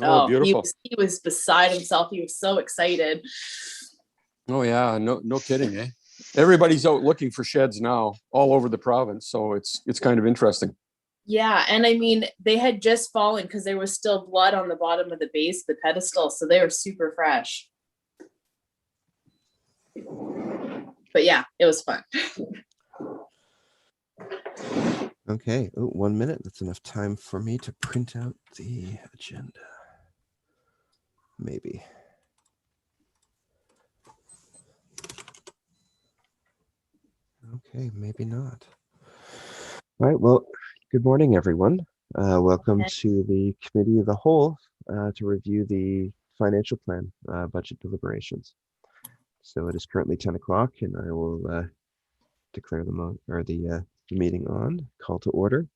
Oh, he beautiful. was beside himself. He was so excited. Oh yeah, no kidding, eh? Everybody's out looking for sheds now all over the province, so it's kind of interesting. Yeah, and I mean, they had just fallen because there was still blood on the bottom of the base of the pedestal, so they were super fresh. But yeah, it was fun. Okay, 1 minute. That's enough time for me to print out the agenda. Maybe. Okay, maybe not. All right, well, good morning, everyone. Welcome to the Committee of the Whole to review the financial plan budget deliberations. So it is currently 10 o'clock, and I will declare the meeting on, call to order.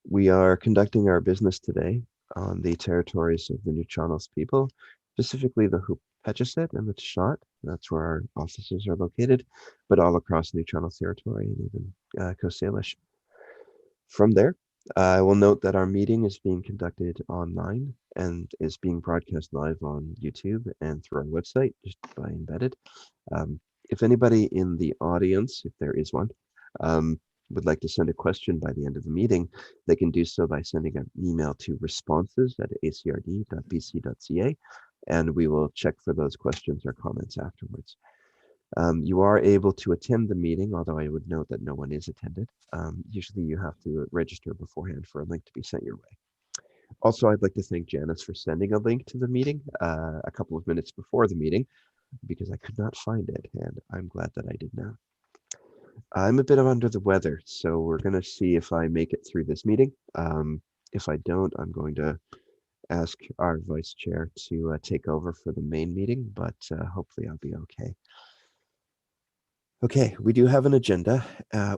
We are conducting our business today on the territories of the Nuchanols people, specifically the Hupetchesed and the Tshot. That's where our offices are located, but all across Nuchanols territory and even Coast Salish. From there, I will note that our meeting is being conducted online and is being broadcast live on YouTube and through our website, just by embedded. If anybody in the audience, if there is one, would like to send a question by the end of the meeting, they can do so by sending an email to responses@acrd.bc.ca, and we will check for those questions or comments afterwards. You are able to attend the meeting, although I would note that no one is attended. Usually you have to register beforehand for a link to be sent your way. Also, I'd like to thank Janice for sending a link to the meeting a couple of minutes before the meeting, because I could not find it, and I'm glad that I did now. I'm a bit under the weather, so we're going to see if I make it through this meeting. If I don't, I'm going to ask our vice chair to take over for the main meeting, but hopefully I'll be okay. Okay, we do have an agenda.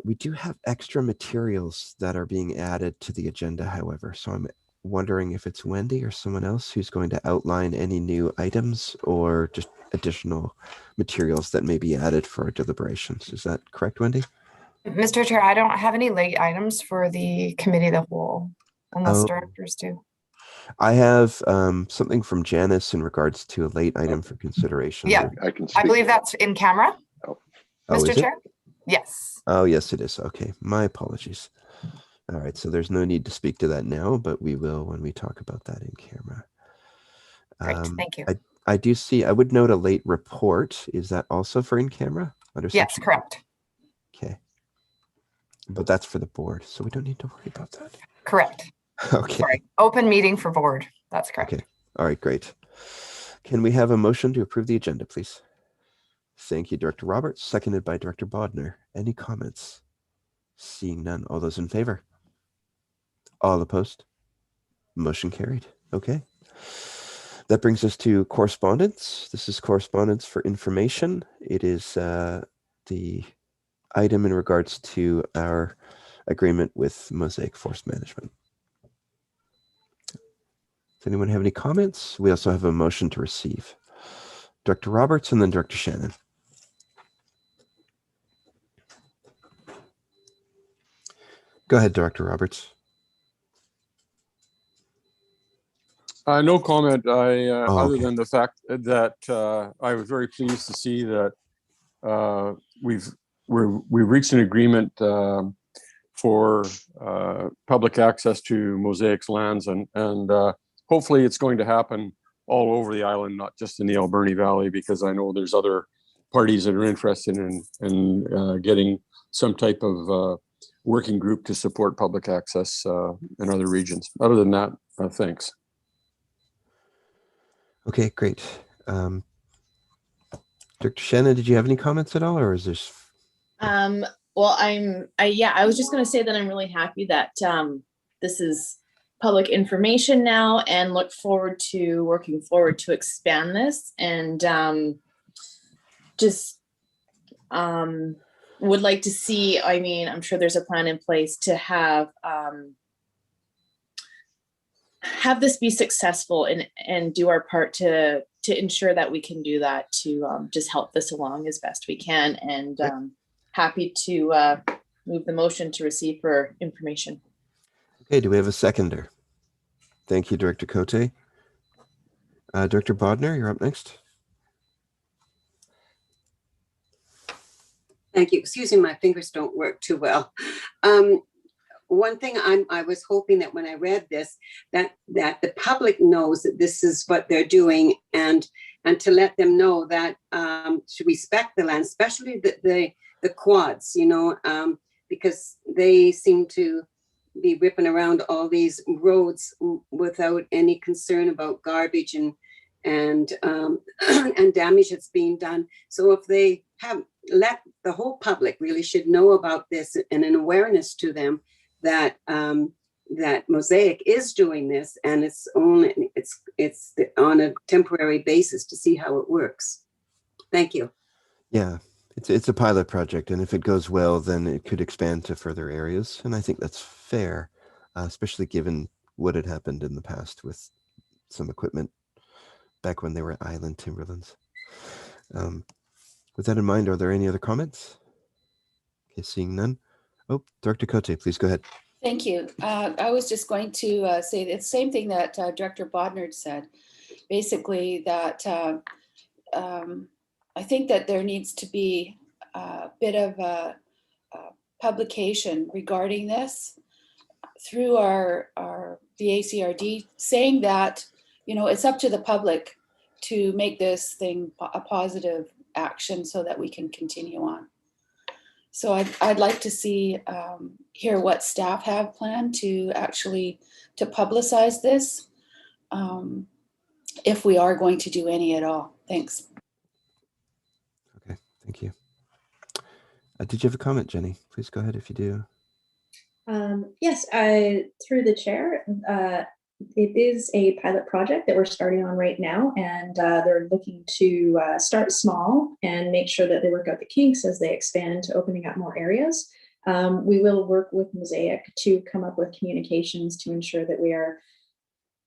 We do have extra materials that are being added to the agenda, however, so I'm wondering if it's Wendy or someone else who's going to outline any new items or just additional materials that may be added for our deliberations. Is that correct, Wendy? Mr. Chair, I don't have any late items for the committee of the whole, unless directors do. I have something from Janice in regards to a late item for consideration. Yeah, I believe that's in camera. Mr. Chair? Yes. Oh, yes, it is. Okay, my apologies. All right, so there's no need to speak to that now, but we will when we talk about that in camera. Great, thank you. I do see, I would note a late report. Is that also for in camera? Yes, correct. Okay. But that's for the board, so we don't need to worry about that. Correct. Okay. Sorry. Open meeting for board. That's correct. Okay. All right, great. Can we have a motion to approve the agenda, please? Thank you, Director Roberts, seconded by Director Bodner. Any comments? Seeing none. All those in favor? All opposed? Motion carried. Okay. That brings us to correspondence. This is correspondence for information. It is the item in regards to our agreement with Mosaic Forest Management. Does anyone have any comments? We also have a motion to receive. Director Roberts and then Director Shannon. Go ahead, Director Roberts. No comment. Other than the fact that I was very pleased to see that we've reached an agreement for public access to Mosaic's lands, and hopefully it's going to happen all over the island, not just in the Alberni Valley, because I know there's other parties that are interested in getting some type of working group to support public access in other regions. Other than that, thanks. Okay, great. Dr. Shannon, did you have any comments at all, or is this? Well, I was just going to say that I'm really happy that this is public information now, and look forward to working forward to expand this, and just would like to see, I mean, I'm sure there's a plan in place to have this be successful and do our part to ensure that we can do that, to just help this along as best we can, and happy to move the motion to receive for information. Okay, do we have a seconder? Thank you, Director Cote. Director Bodner, you're up next. Thank you. Excuse me, my fingers don't work too well. One thing I was hoping that when I read this, that the public knows that this is what they're doing, and to let them know that to respect the land, especially the quads, you know, because they seem to be ripping around all these roads without any concern about garbage and and damage that's being done. So if they have let the whole public really should know about this, and an awareness to them that that Mosaic is doing this, and it's on a temporary basis to see how it works. Thank you. Yeah, it's a pilot project, and if it goes well, then it could expand to further areas, and I think that's fair, especially given what had happened in the past with some equipment back when they were island timberlands. With that in mind, are there any other comments? Okay, seeing none. Oh, Director Cote, please go ahead. Thank you. I was just going to say the same thing that Director Bodnard said. Basically, that I think that there needs to be a bit of a publication regarding this through the ACRD, saying that, you know, it's up to the public to make this thing a positive action so that we can continue on. So I'd like to hear what staff have planned to actually to publicize this, if we are going to do any at all. Thanks. Okay, thank you. Did you have a comment, Jenny? Please go ahead if you do. Yes, through the chair, it is a pilot project that we're starting on right now, and they're looking to start small and make sure that they work out the kinks as they expand to opening up more areas. We will work with Mosaic to come up with communications to ensure that we are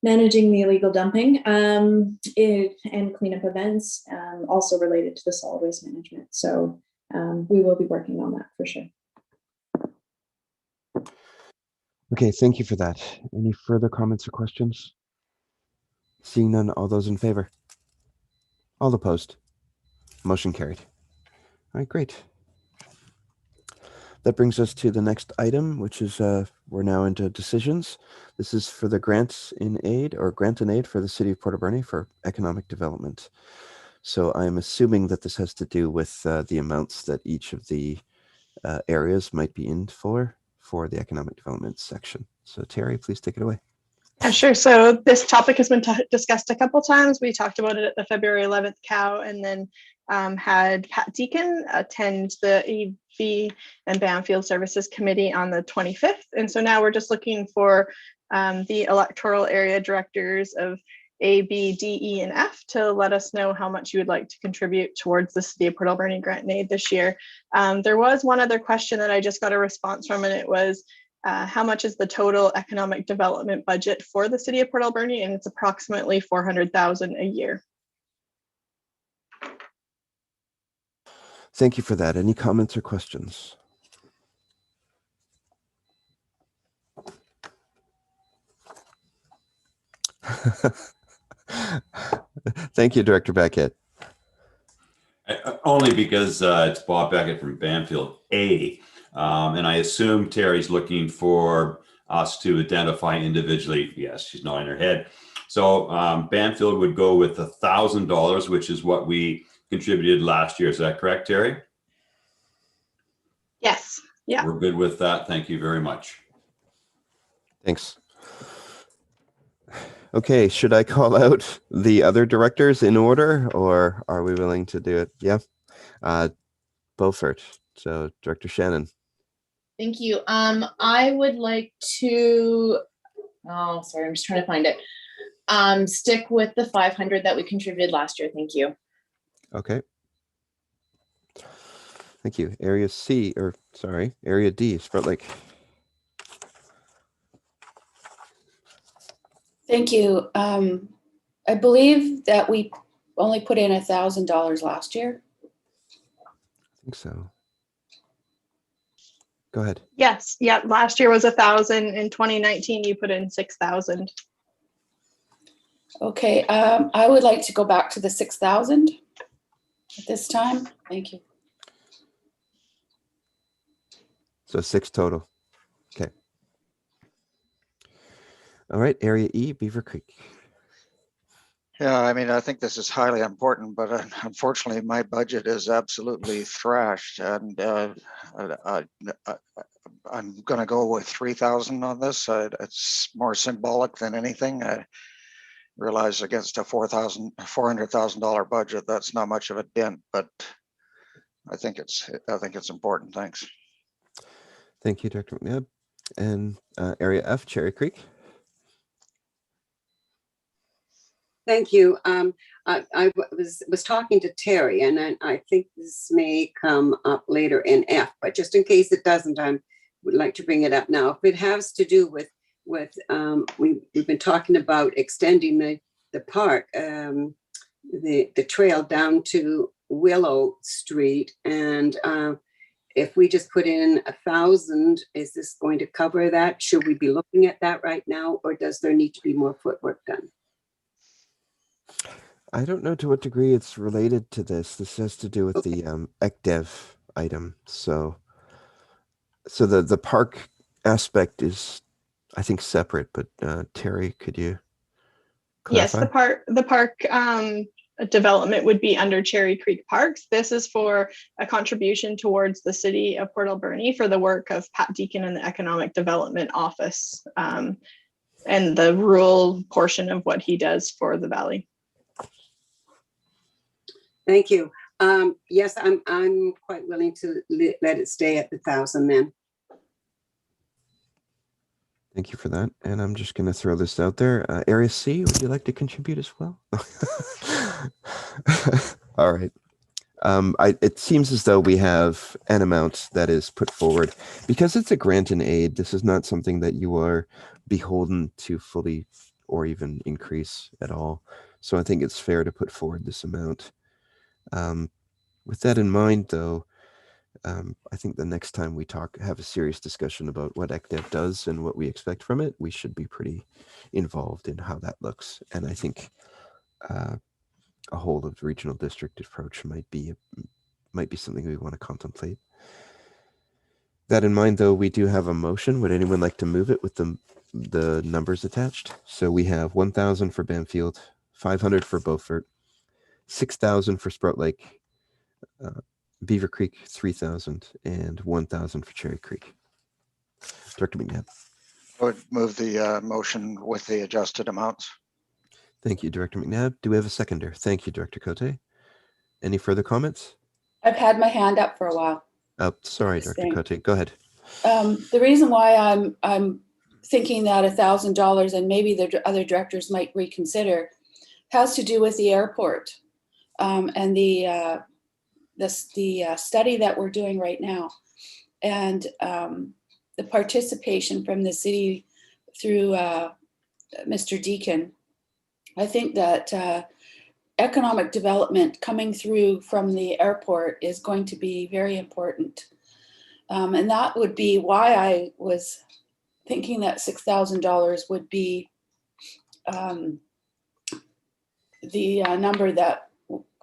managing the illegal dumping and cleanup events, also related to the solid waste management. So we will be working on that for sure. Okay, thank you for that. Any further comments or questions? Seeing none, all those in favor? All opposed? Motion carried. All right, great. That brings us to the next item, which is we're now into decisions. This is for the grants in aid, or grant in aid for the City of Port Alberni for economic development. So I'm assuming that this has to do with the amounts that each of the areas might be in for the economic development section. So Terry, please take it away. Yeah, sure. So this topic has been discussed a couple times. We talked about it at the February 11th COW, and then had Pat Deacon attend the AV and Banfield Services Committee on the 25th. And so now we're just looking for the electoral area directors of A, B, D, E, and F to let us know how much you would like to contribute towards the City of Port Alberni grant and aid this year. There was one other question that I just got a response from, and it was, how much is the total economic development budget for the City of Port Alberni? And it's approximately $400,000 a year. Thank you for that. Any comments or questions? Thank you, Director Beckett. Only because it's Bob Beckett from Banfield A. And I assume Terry's looking for us to identify individually. Yes, she's nodding her head. So Banfield would go with $1,000, which is what we contributed last year. Is that correct, Terry? Yes. Yeah. We're good with that. Thank you very much. Thanks. Okay, should I call out the other directors in order, or are we willing to do it? Yeah. Beaufort. So Director Shannon. Thank you. I would like to, oh, sorry, I'm just trying to find it. Stick with the 500 that we contributed last year. Thank you. Okay. Thank you. Area C, or sorry, Area D, Sprout Lake. Thank you. I believe that we only put in $1,000 last year. I think so. Go ahead. Yes. Yeah. Last year was 1,000. In 2019, you put in 6,000. Okay, I would like to go back to the 6,000 at this time. Thank you. So 6 total. Okay. All right, Area E, Beaver Creek. Yeah, I mean, I think this is highly important, but unfortunately, my budget is absolutely thrashed, and I'm going to go with 3,000 on this. It's more symbolic than anything. I realize against a $400,000 budget, that's not much of a dent, but I think it's important. Thanks. Thank you, Dr. McNabb. And Area F, Cherry Creek. Thank you. I was talking to Terry, and I think this may come up later in F, but just in case it doesn't, I would like to bring it up now. If it has to do with we've been talking about extending the park, the trail down to Willow Street, and if we just put in 1,000, is this going to cover that? Should we be looking at that right now, or does there need to be more footwork done? I don't know to what degree it's related to this. This has to do with the ECDEV item. So the park aspect is, I think, separate. But Terry, could you clarify? Yes, the park development would be under Cherry Creek Parks. This is for a contribution towards the city of Port Alberni for the work of Pat Deacon and the Economic Development Office, and the rural portion of what he does for the valley. Thank you. Yes, I'm quite willing to let it stay at the 1,000 then. Thank you for that. And I'm just going to throw this out there. Area C, would you like to contribute as well? All right. It seems as though we have an amount that is put forward. Because it's a grant and aid, this is not something that you are beholden to fully or even increase at all. So I think it's fair to put forward this amount. With that in mind, though, I think the next time we have a serious discussion about what ECDEV does and what we expect from it, we should be pretty involved in how that looks. And I think a whole of regional district approach might be something we want to contemplate. That in mind, though, we do have a motion. Would anyone like to move it with the numbers attached? So we have 1,000 for Banfield, 500 for Beaufort, 6,000 for Sprout Lake, Beaver Creek 3,000, and 1,000 for Cherry Creek. Director McNabb. I would move the motion with the adjusted amounts. Thank you, Director McNabb. Do we have a seconder? Thank you, Director Cote. Any further comments? I've had my hand up for a while. Oh, sorry, Director Cote. Go ahead. The reason why I'm thinking that $1,000 and maybe the other directors might reconsider has to do with the airport and the study that we're doing right now, and the participation from the city through Mr. Deacon. I think that economic development coming through from the airport is going to be very important. And that would be why I was thinking that $6,000 would be the number that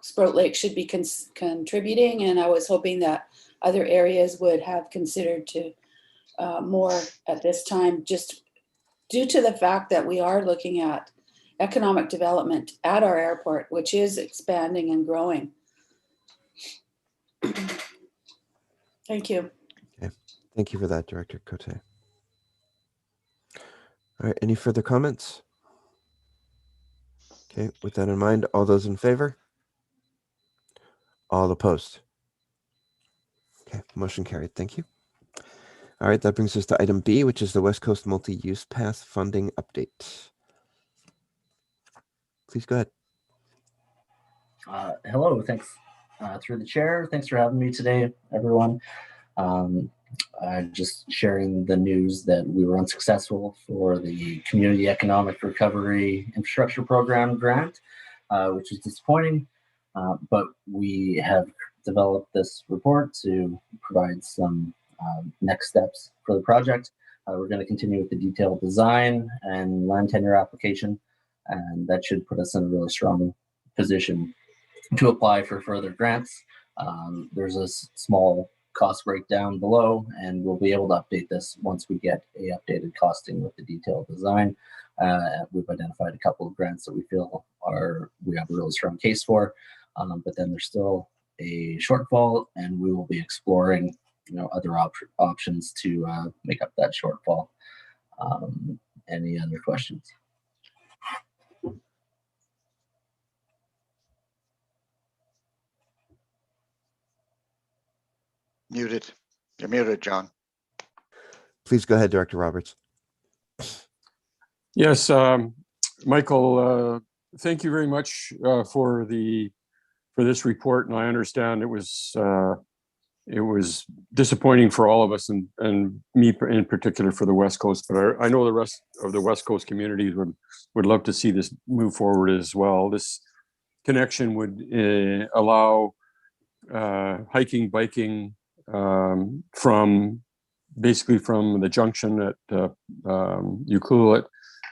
Sprout Lake should be contributing, and I was hoping that other areas would have considered to more at this time, just due to the fact that we are looking at economic development at our airport, which is expanding and growing. Thank you. Okay. Thank you for that, Director Cote. All right, any further comments? Okay, with that in mind, all those in favor? All opposed? Okay, motion carried. Thank you. All right, that brings us to item B, which is the West Coast Multi-Use Path Funding Update. Please go ahead. Hello, thanks through the chair. Thanks for having me today, everyone. Just sharing the news that we were unsuccessful for the Community Economic Recovery Infrastructure Program grant, which is disappointing. But we have developed this report to provide some next steps for the project. We're going to continue with the detailed design and land tenure application. and that should put us in a really strong position to apply for further grants. There's a small cost breakdown below, and we'll be able to update this once we get a updated costing with the detailed design. We've identified a couple of grants that we feel we have a really strong case for, but then there's still a shortfall, and we will be exploring other options to make up that shortfall. Any other questions? Muted. You're muted, John. Please go ahead, Director Roberts. Yes, Michael, thank you very much for this report, and I understand it was disappointing for all of us, and me in particular for the West Coast. But I know the rest of the West Coast communities would love to see this move forward as well. This connection would allow hiking, biking from the junction at Ucluelet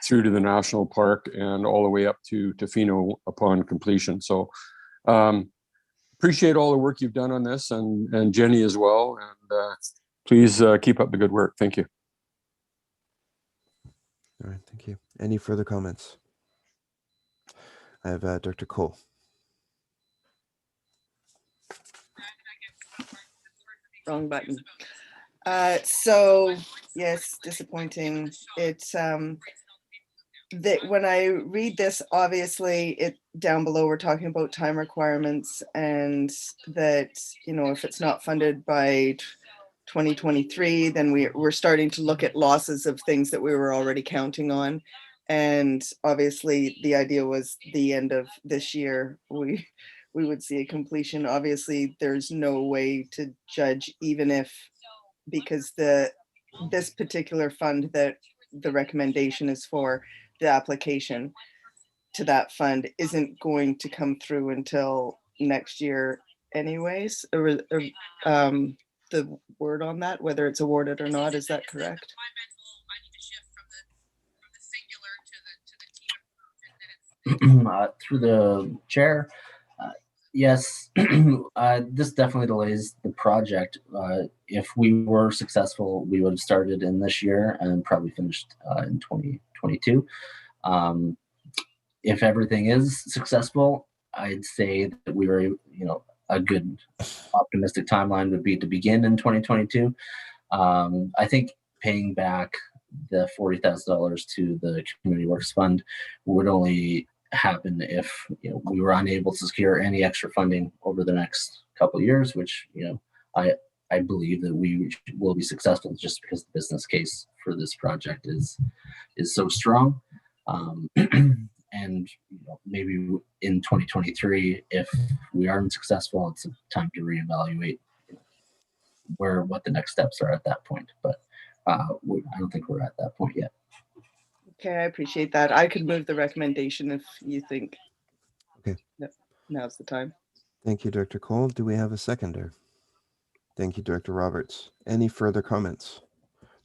through to the national park and all the way up to Tofino upon completion. So appreciate all the work you've done on this, and Jenny as well. And please keep up the good work. Thank you. All right, thank you. Any further comments? I have Dr. Cole. Wrong button. So yes, disappointing. It's that when I read this, obviously it down below, we're talking about time requirements, and that, if it's not funded by 2023, then we're starting to look at losses of things that we were already counting on. And obviously the idea was the end of this year, we would see a completion. Obviously there's no way to judge, even if, because this particular fund that the recommendation is for, the application to that fund isn't going to come through until next year anyways. The word on that, whether it's awarded or not, is that correct? Through the chair, yes, this definitely delays the project. If we were successful, we would have started in this year and probably finished in 2022. If everything is successful, I'd say that we were, a good optimistic timeline would be to begin in 2022. I think paying back the $40,000 to the Community Works Fund would only happen if we were unable to secure any extra funding over the next couple of years, which I believe that we will be successful just because the business case for this project is so strong. And maybe in 2023, if we aren't successful, it's time to reevaluate what the next steps are at that point. But I don't think we're at that point yet. Okay, I appreciate that. I could move the recommendation if you think now's the time. Thank you, Director Cole. Do we have a seconder? Thank you, Director Roberts. Any further comments?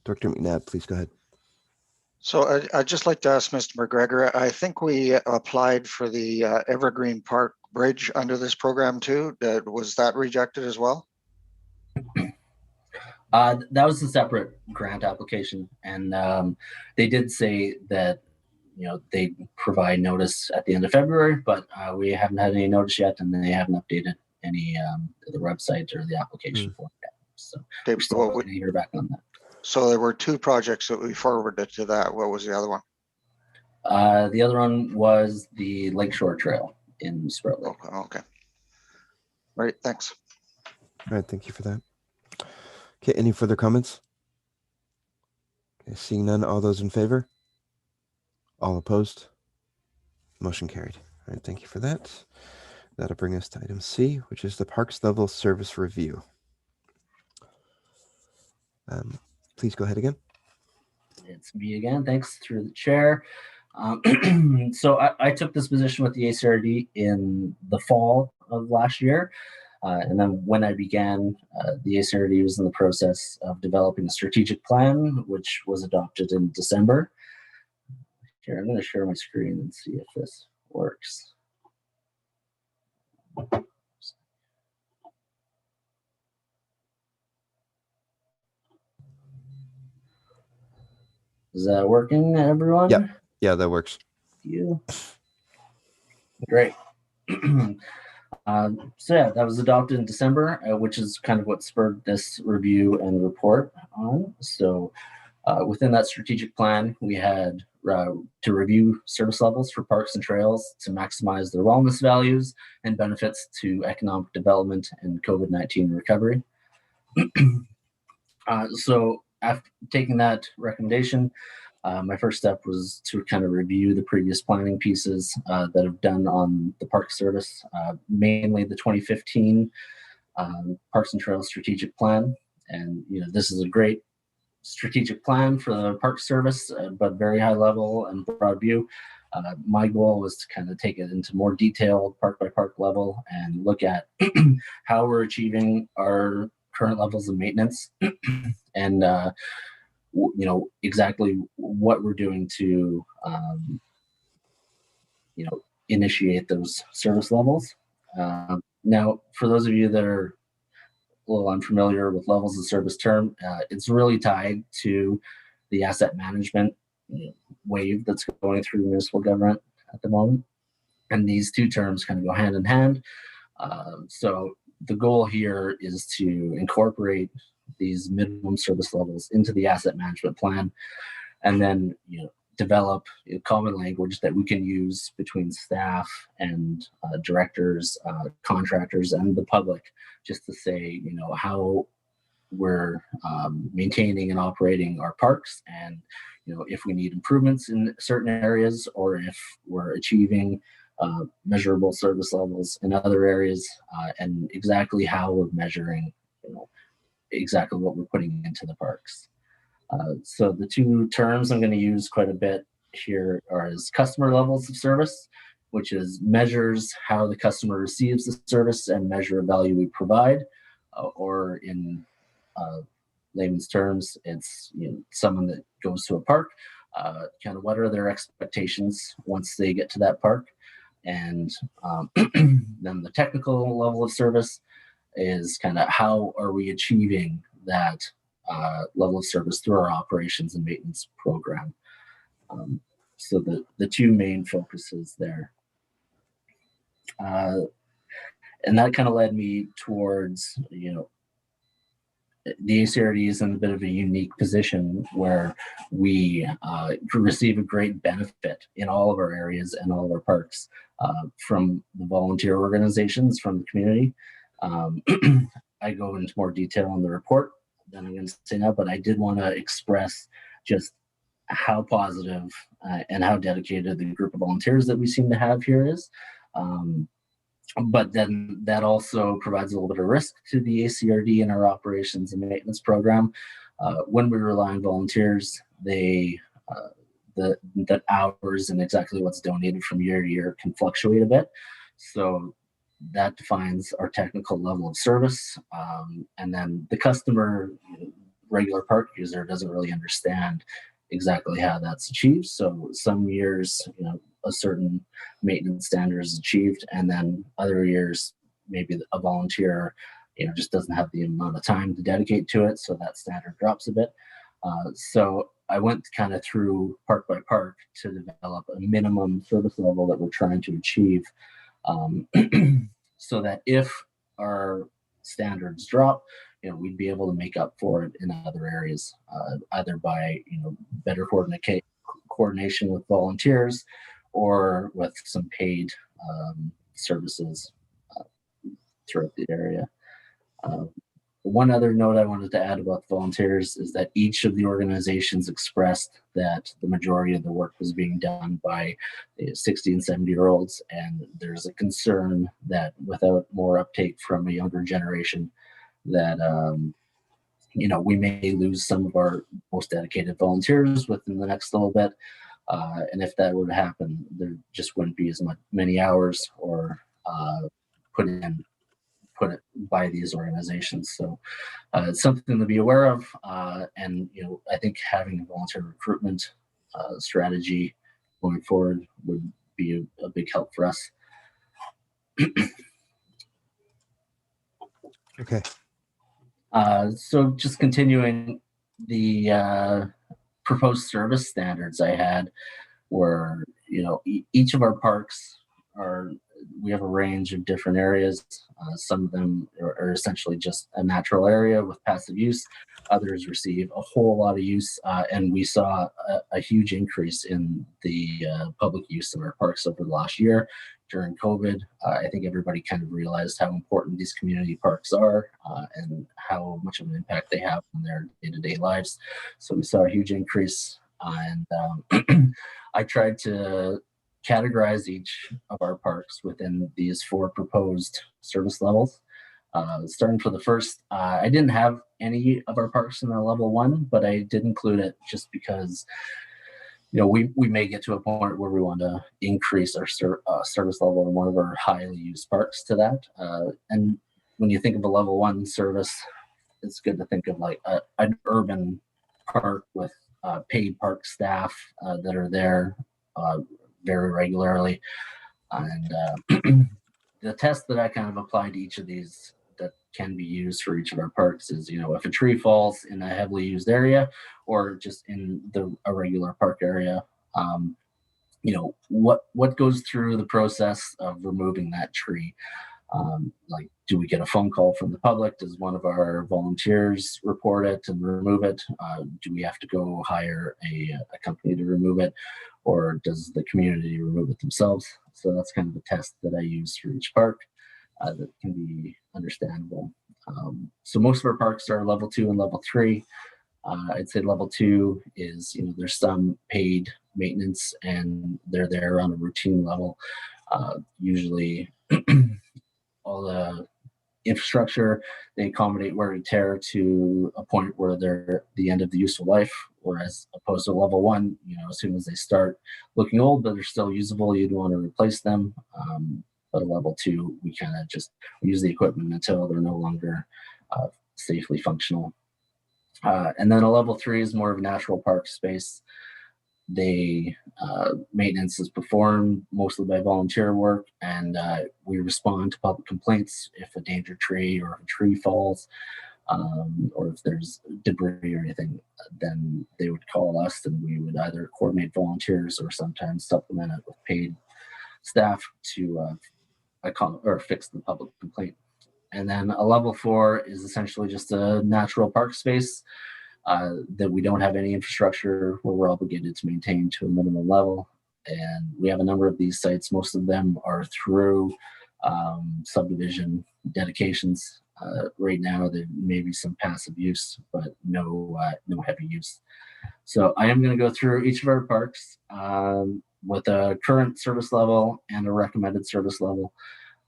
Dr. McNabb, please go ahead. So I'd just like to ask Mr. McGregor, I think we applied for the Evergreen Park Bridge under this program too. Was that rejected as well? That was a separate grant application, and they did say that they provide notice at the end of February, but we haven't had any notice yet, and they haven't updated any the website or the application form yet. So we're still waiting to hear back on that. So there were two projects that we forwarded to that. What was the other one? The other one was the Lakeshore Trail in Sprout Lake. Okay. Right. Thanks. All right. Thank you for that. Okay. Any further comments? Okay, seeing none. All those in favor? All opposed? Motion carried. All right. Thank you for that. That'll bring us to item C, which is the Parks Level Service Review. Please go ahead again. It's me again. Thanks, through the chair. So I took this position with the ACRD in the fall of last year. And then when I began, the ACRD was in the process of developing a strategic plan, which was adopted in December. Here, I'm going to share my screen and see if this works. Is that working, everyone? Yep. Yeah, that works. Thank you. Great. So yeah, that was adopted in December, which is kind of what spurred this review and report on. So within that strategic plan, we had to review service levels for parks and trails to maximize their wellness values and benefits to economic development and COVID-19 recovery. So after taking that recommendation, my first step was to kind of review the previous planning pieces that I've done on the Park Service, mainly the 2015 Parks and Trails Strategic Plan. And this is a great strategic plan for the Park Service, but very high level and broad view. My goal was to kind of take it into more detail, park by park level, and look at how we're achieving our current levels of maintenance and exactly what we're doing to initiate those service levels. Now, for those of you that are a little unfamiliar with levels of service term, it's really tied to the asset management wave that's going through municipal government at the moment. And these two terms kind of go hand in hand. So the goal here is to incorporate these minimum service levels into the asset management plan, and then develop a common language that we can use between staff and directors, contractors, and the public, just to say how we're maintaining and operating our parks, and if we need improvements in certain areas, or if we're achieving measurable service levels in other areas, and exactly how we're measuring exactly what we're putting into the parks. So the two terms I'm going to use quite a bit here are as customer levels of service, which is measures how the customer receives the service and measure value we provide, or in layman's terms, it's someone that goes to a park, kind of what are their expectations once they get to that park. And then the technical level of service is kind of how are we achieving that level of service through our operations and maintenance program. So the two main focuses there. And that kind of led me towards, the ACRD is in a bit of a unique position where we receive a great benefit in all of our areas and all of our parks from the volunteer organizations, from the community. I go into more detail in the report than I'm going to say now, but I did want to express just how positive and how dedicated the group of volunteers that we seem to have here is. But then that also provides a little bit of risk to the ACRD in our operations and maintenance program. When we rely on volunteers, the hours and exactly what's donated from year to year can fluctuate a bit. So that defines our technical level of service. And then the customer, regular park user, doesn't really understand exactly how that's achieved. So some years, a certain maintenance standard is achieved, and then other years, maybe a volunteer, just doesn't have the amount of time to dedicate to it, so that standard drops a bit. So I went kind of through park by park to develop a minimum service level that we're trying to achieve, so that if our standards drop, we'd be able to make up for it in other areas, either by better coordination with volunteers, or with some paid services throughout the area. One other note I wanted to add about volunteers is that each of the organizations expressed that the majority of the work was being done by 60 and 70-year-olds, and there's a concern that without more uptake from a younger generation, that we may lose some of our most dedicated volunteers within the next little bit. And if that were to happen, there just wouldn't be as many hours or put it by these organizations. So it's something to be aware of. And I think having a volunteer recruitment strategy going forward would be a big help for us. Okay. So just continuing, the proposed service standards I had were, each of our parks we have a range of different areas. Some of them are essentially just a natural area with passive use. Others receive a whole lot of use, and we saw a huge increase in the public use of our parks over the last year. During COVID, I think everybody kind of realized how important these community parks are and how much of an impact they have on their day-to-day lives. So we saw a huge increase, and I tried to categorize each of our parks within these 4 proposed service levels. Starting for the first, I didn't have any of our parks in a level 1, but I did include it just because we may get to a point where we want to increase our service level in one of our highly used parks to that. And when you think of a level 1 service, it's good to think of like an urban park with paid park staff that are there very regularly. And the test that I kind of applied to each of these that can be used for each of our parks is, if a tree falls in a heavily used area or just in a regular park area, what goes through the process of removing that tree? Like, do we get a phone call from the public? Does one of our volunteers report it and remove it? Do we have to go hire a company to remove it? Or does the community remove it themselves? So that's kind of the test that I use for each park that can be understandable. So most of our parks are level 2 and level 3. I'd say level 2 is, there's some paid maintenance and they're there on a routine level. Usually all the infrastructure, they accommodate wear and tear to a point where they're the end of the useful life, whereas opposed to level 1, as soon as they start looking old but they're still usable, you'd want to replace them. But a level 2, we kind of just use the equipment until they're no longer safely functional. And then a level 3 is more of a natural park space. They maintenance is performed mostly by volunteer work, and we respond to public complaints if a danger tree or if a tree falls, or if there's debris or anything. Then they would call us, and we would either coordinate volunteers or sometimes supplement it with paid staff to fix the public complaint. And then a level 4 is essentially just a natural park space that we don't have any infrastructure where we're obligated to maintain to a minimum level. And we have a number of these sites. Most of them are through subdivision dedications. Right now, there may be some passive use, but no heavy use. So I am going to go through each of our parks with a current service level and a recommended service level.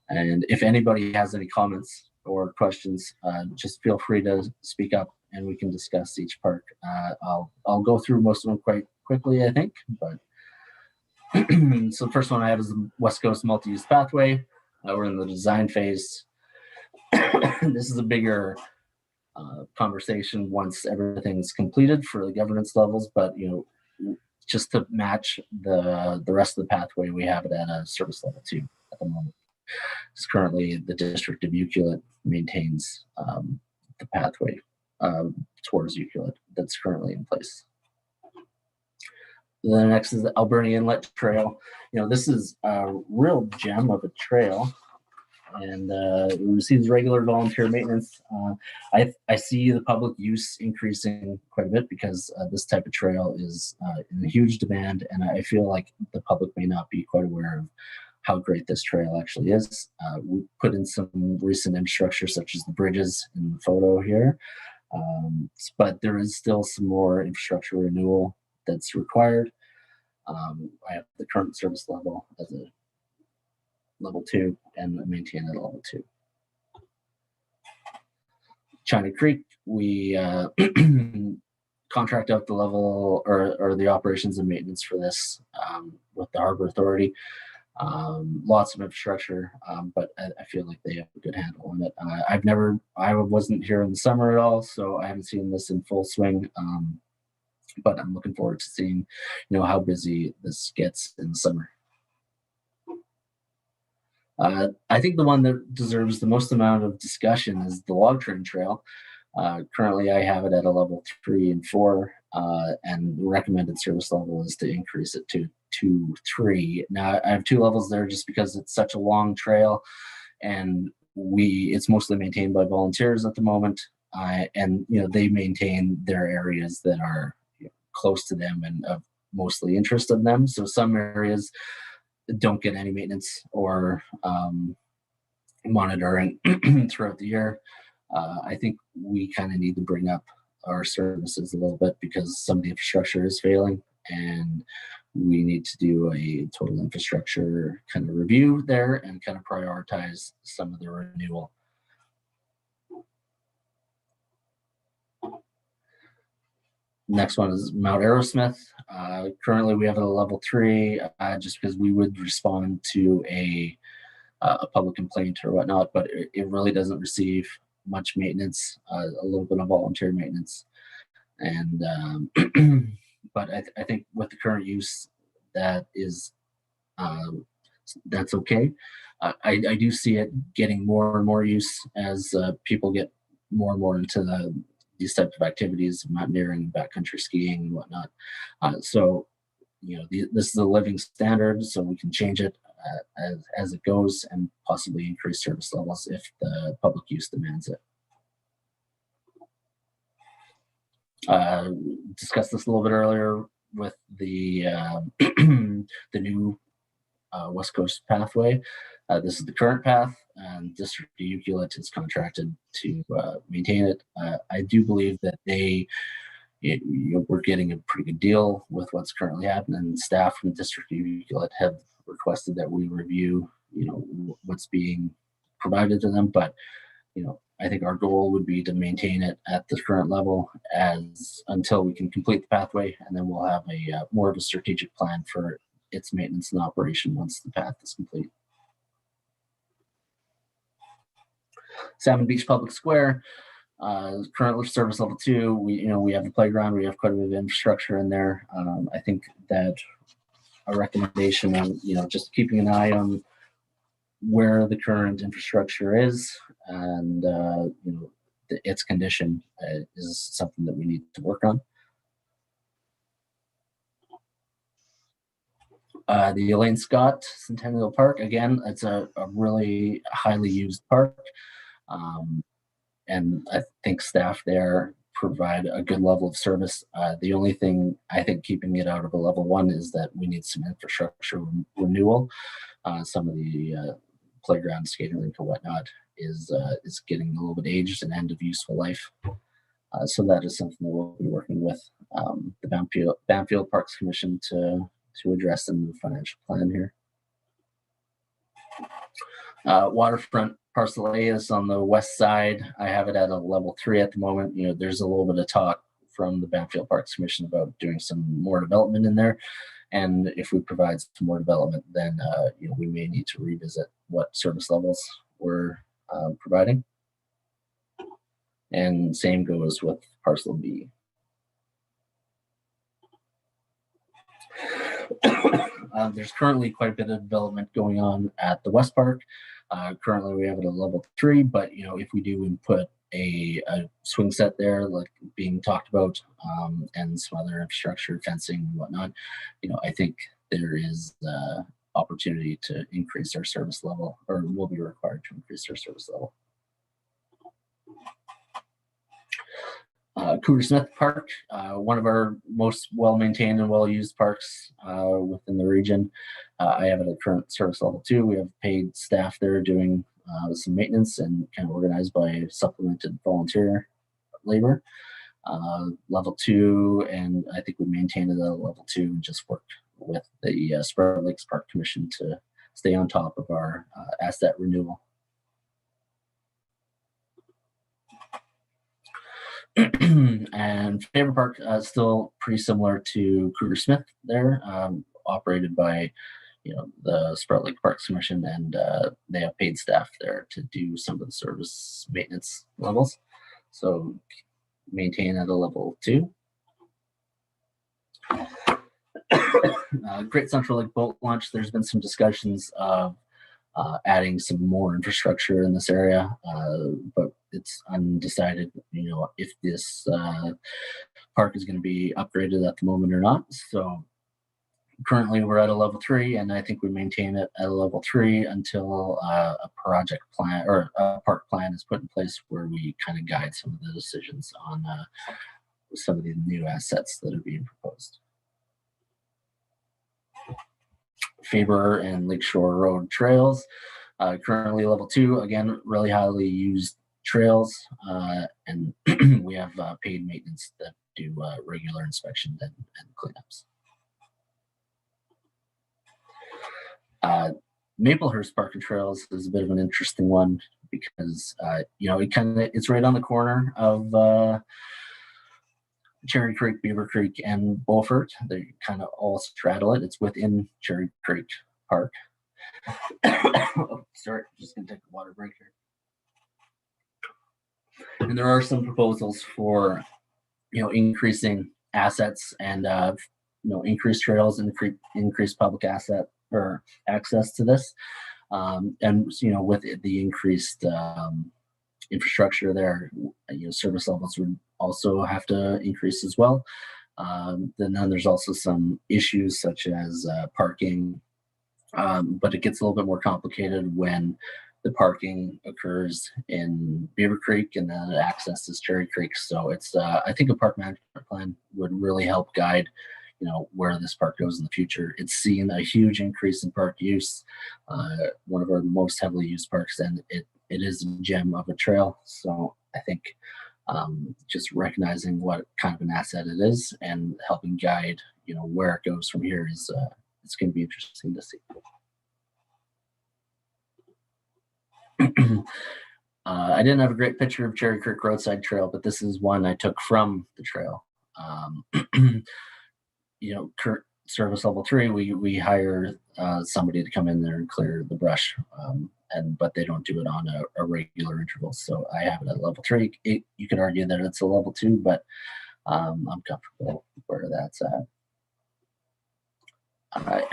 And if anybody has any comments or questions, just feel free to speak up and we can discuss each park. I'll go through most of them quite quickly, I think. But so the first one I have is the West Coast Multi-Use Pathway. We're in the design phase. This is a bigger conversation once everything's completed for the governance levels, but just to match the rest of the pathway, we have it at a service level 2 at the moment. Because currently the District of Ucluelet maintains the pathway towards Ucluelet that's currently in place. The next is the Alberni Inlet Trail. This is a real gem of a trail, and it receives regular volunteer maintenance. I see the public use increasing quite a bit because this type of trail is in huge demand, and I feel like the public may not be quite aware of how great this trail actually is. We put in some recent infrastructure such as the bridges in the photo here, but there is still some more infrastructure renewal that's required. I have the current service level as a level 2 and maintain at level 2. China Creek, we contract out the level or the operations and maintenance for this with the Harbor Authority. Lots of infrastructure, but I feel like they have a good handle on it. I wasn't here in the summer at all, so I haven't seen this in full swing. but I'm looking forward to seeing, how busy this gets in the summer. I think the one that deserves the most amount of discussion is the log train trail. Currently, I have it at a level 3 and 4, and the recommended service level is to increase it to 2, 3. Now, I have 2 levels there just because it's such a long trail, and it's mostly maintained by volunteers at the moment, and they maintain their areas that are close to them and of mostly interest of them. So some areas don't get any maintenance or monitoring throughout the year. I think we kind of need to bring up our services a little bit because some of the infrastructure is failing, and we need to do a total infrastructure kind of review there and kind of prioritize some of the renewal. Next one is Mount Aerosmith. Currently, we have it at a level 3, just because we would respond to a public complaint or whatnot, but it really doesn't receive much maintenance, a little bit of volunteer maintenance. And but I think with the current use, that is that's okay. I do see it getting more and more use as people get more and more into these types of activities, mountaineering, backcountry skiing, and whatnot. So this is a living standard, so we can change it as it goes and possibly increase service levels if the public use demands it. Discussed this a little bit earlier with the the new West Coast pathway. This is the current path, and District of Ucluelet is contracted to maintain it. I do believe that we're getting a pretty good deal with what's currently happening, and staff from the District of Ucluelet have requested that we review, what's being provided to them. But, I think our goal would be to maintain it at the current level until we can complete the pathway, and then we'll have a more of a strategic plan for its maintenance and operation once the path is complete. Salmon Beach Public Square, currently service level 2. We have a playground. We have quite a bit of infrastructure in there. I think that a recommendation on just keeping an eye on where the current infrastructure is and its condition is something that we need to work on. The Elaine Scott Centennial Park, again, it's a really highly used park, and I think staff there provide a good level of service. The only thing I think keeping it out of a level 1 is that we need some infrastructure renewal. Some of the playground, skating rink, and whatnot is getting a little bit aged and end of useful life. So that is something that we'll be working with the Banfield Parks Commission to address in the financial plan here. Waterfront Parcel A is on the west side. I have it at a level 3 at the moment. There's a little bit of talk from the Banfield Parks Commission about doing some more development in there. And if we provide some more development, then we may need to revisit what service levels we're providing. And same goes with Parcel B. There's currently quite a bit of development going on at the West Park. Currently, we have it at level 3, but if we do input a swing set there, like being talked about, and some other infrastructure, fencing, and whatnot, I think there is opportunity to increase our service level, or will be required to increase our service level. Cougar Smith Park, one of our most well-maintained and well-used parks within the region. I have it at current service level 2. We have paid staff there doing some maintenance and kind of organized by supplemented volunteer labor. Level 2, and I think we maintained it at level 2 and just worked with the Sparrow Lakes Park Commission to stay on top of our asset renewal. And Favorite Park still pretty similar to Cougar Smith there, operated by the Sparrow Lake Parks Commission, and they have paid staff there to do some of the service maintenance levels. So maintain at a level 2. Great Central Lake Boat Launch. There's been some discussions of adding some more infrastructure in this area, but it's undecided, if this park is going to be upgraded at the moment or not. So currently we're at a level 3, and I think we maintain it at a level 3 until a project plan or a park plan is put in place where we kind of guide some of the decisions on some of the new assets that are being proposed. Faber and Lakeshore Road trails, currently level 2, again, really highly used trails, and we have paid maintenance that do regular inspections and cleanups. Maplehurst Park and Trails is a bit of an interesting one because it's right on the corner of Cherry Creek, Beaver Creek, and Beaufort. They kind of all straddle it. It's within Cherry Creek Park. Oh, sorry, just gonna take a water break here. And there are some proposals for, increasing assets and increased trails and increased public asset or access to this. And with the increased infrastructure there, service levels would also have to increase as well. Then there's also some issues such as parking, but it gets a little bit more complicated when the parking occurs in Beaver Creek and then it accesses Cherry Creek. So it's I think a park management plan would really help guide where this park goes in the future. It's seen a huge increase in park use, one of our most heavily used parks, and it is a gem of a trail. So I think just recognizing what kind of an asset it is and helping guide where it goes from here is it's going to be interesting to see. I didn't have a great picture of Cherry Creek Roadside Trail, but this is one I took from the trail. Current service level 3, we hire somebody to come in there and clear the brush, but they don't do it on a regular interval. So I have it at level 3. You could argue that it's a level 2, but I'm comfortable where that's at.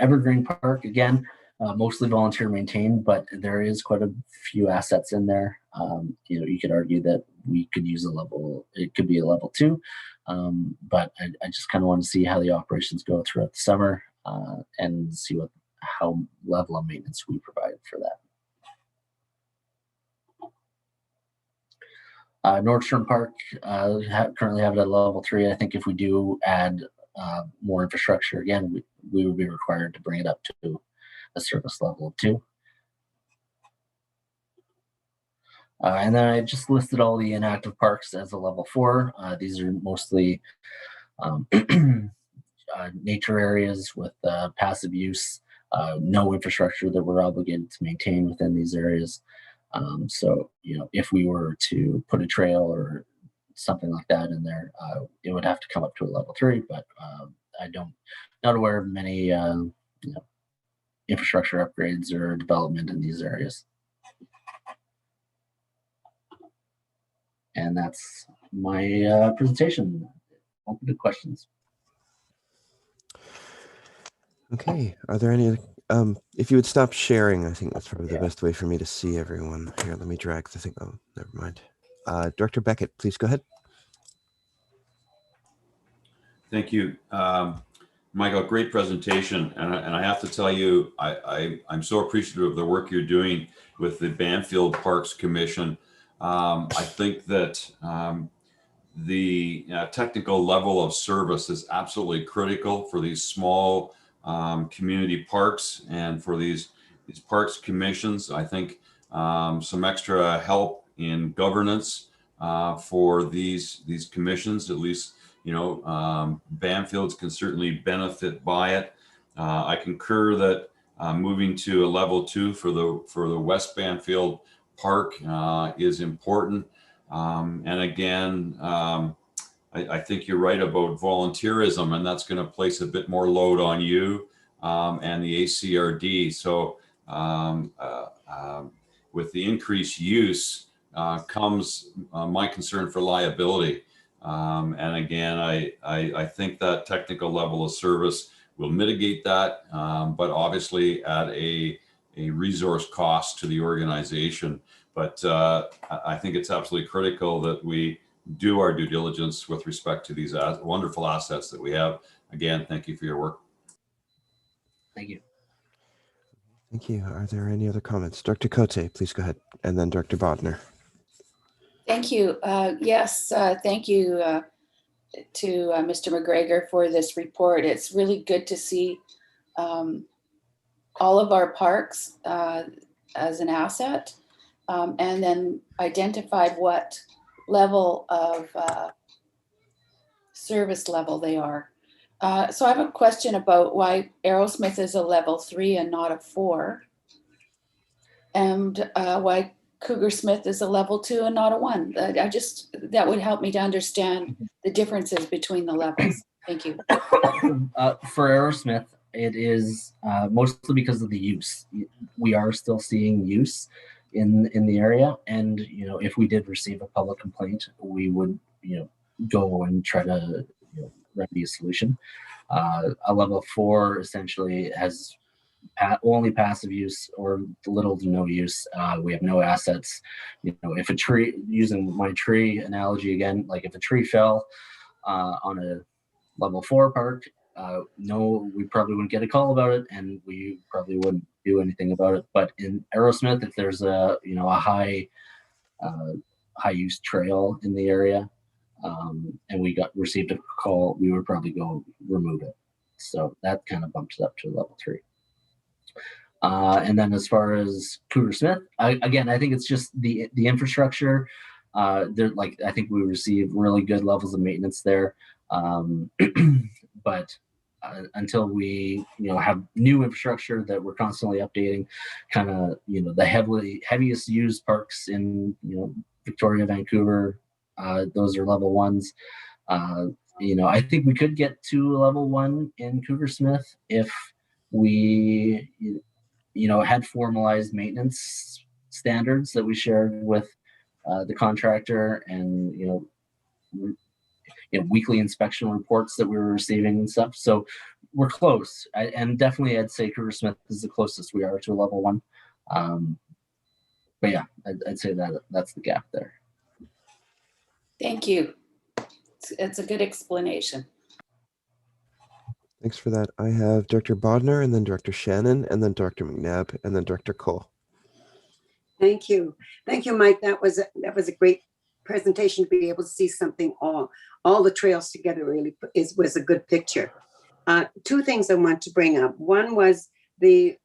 Evergreen Park, again, mostly volunteer maintained, but there is quite a few assets in there. You could argue that we could use it could be a level 2, but I just kind of want to see how the operations go throughout the summer and see how level of maintenance we provide for that. Nordstrom Park, currently have it at level 3. I think if we do add more infrastructure, again, we would be required to bring it up to a service level of 2. And then I just listed all the inactive parks as a level 4. These are mostly nature areas with passive use, no infrastructure that we're obligated to maintain within these areas. So, if we were to put a trail or something like that in there, it would have to come up to a level 3, but not aware of many infrastructure upgrades or development in these areas. And that's my presentation. Open to questions. Okay, are there any, if you would stop sharing, I think that's probably the best way for me to see everyone. Here, let me drag the thing. Oh, never mind. Director Beckett, please go ahead. Thank you. Michael, great presentation. And I have to tell you, I'm so appreciative of the work you're doing with the Banfield Parks Commission. I think that the technical level of service is absolutely critical for these small community parks and for these parks commissions. I think some extra help in governance for these commissions, at least, Banfields can certainly benefit by it. I concur that moving to a level 2 for the West Banfield Park is important. And again, I think you're right about volunteerism, and that's going to place a bit more load on you and the ACRD. So with the increased use comes my concern for liability. And again, I think that technical level of service will mitigate that, but obviously at a resource cost to the organization. But I think it's absolutely critical that we do our due diligence with respect to these wonderful assets that we have. Again, thank you for your work. Thank you. Thank you. Are there any other comments? Dr. Cote, please go ahead. And then Dr. Bodner. Thank you. Yes, thank you to Mr. McGregor for this report. It's really good to see all of our parks as an asset, and then identified what level of service level they are. So I have a question about why Aerosmith is a level 3 and not a 4, and why Cougar Smith is a level 2 and not a 1. That would help me to understand the differences between the levels. Thank you. For Aerosmith, it is mostly because of the use. We are still seeing use in the area, and if we did receive a public complaint, we would go and try to remedy a solution. A level 4 essentially has only passive use or little to no use. We have no assets. If a tree, using my tree analogy again, like if a tree fell on a level 4 park, no, we probably wouldn't get a call about it, and we probably wouldn't do anything about it. But in Aerosmith, if there's a high use trail in the area, and we received a call, we would probably go remove it. So that kind of bumps it up to level 3. And then as far as Cougar Smith, I think it's just the infrastructure. I think we receive really good levels of maintenance there. But until we have new infrastructure that we're constantly updating, kind of the heaviest used parks in Victoria, Vancouver, those are level 1s. I think we could get to a level 1 in Cougar Smith if we had formalized maintenance standards that we shared with the contractor, and weekly inspection reports that we were receiving and stuff. So we're close, and definitely I'd say Cougar Smith is the closest we are to a level 1. But yeah, I'd say that's the gap there. Thank you. It's a good explanation. Thanks for that. I have Dr. Bodner, and then Dr. Shannon, and then Dr. McNabb, and then Dr. Cole. Thank you, Mike. That was a great presentation to be able to see something all the trails together. Really was a good picture. 2 things I want to bring up. One was the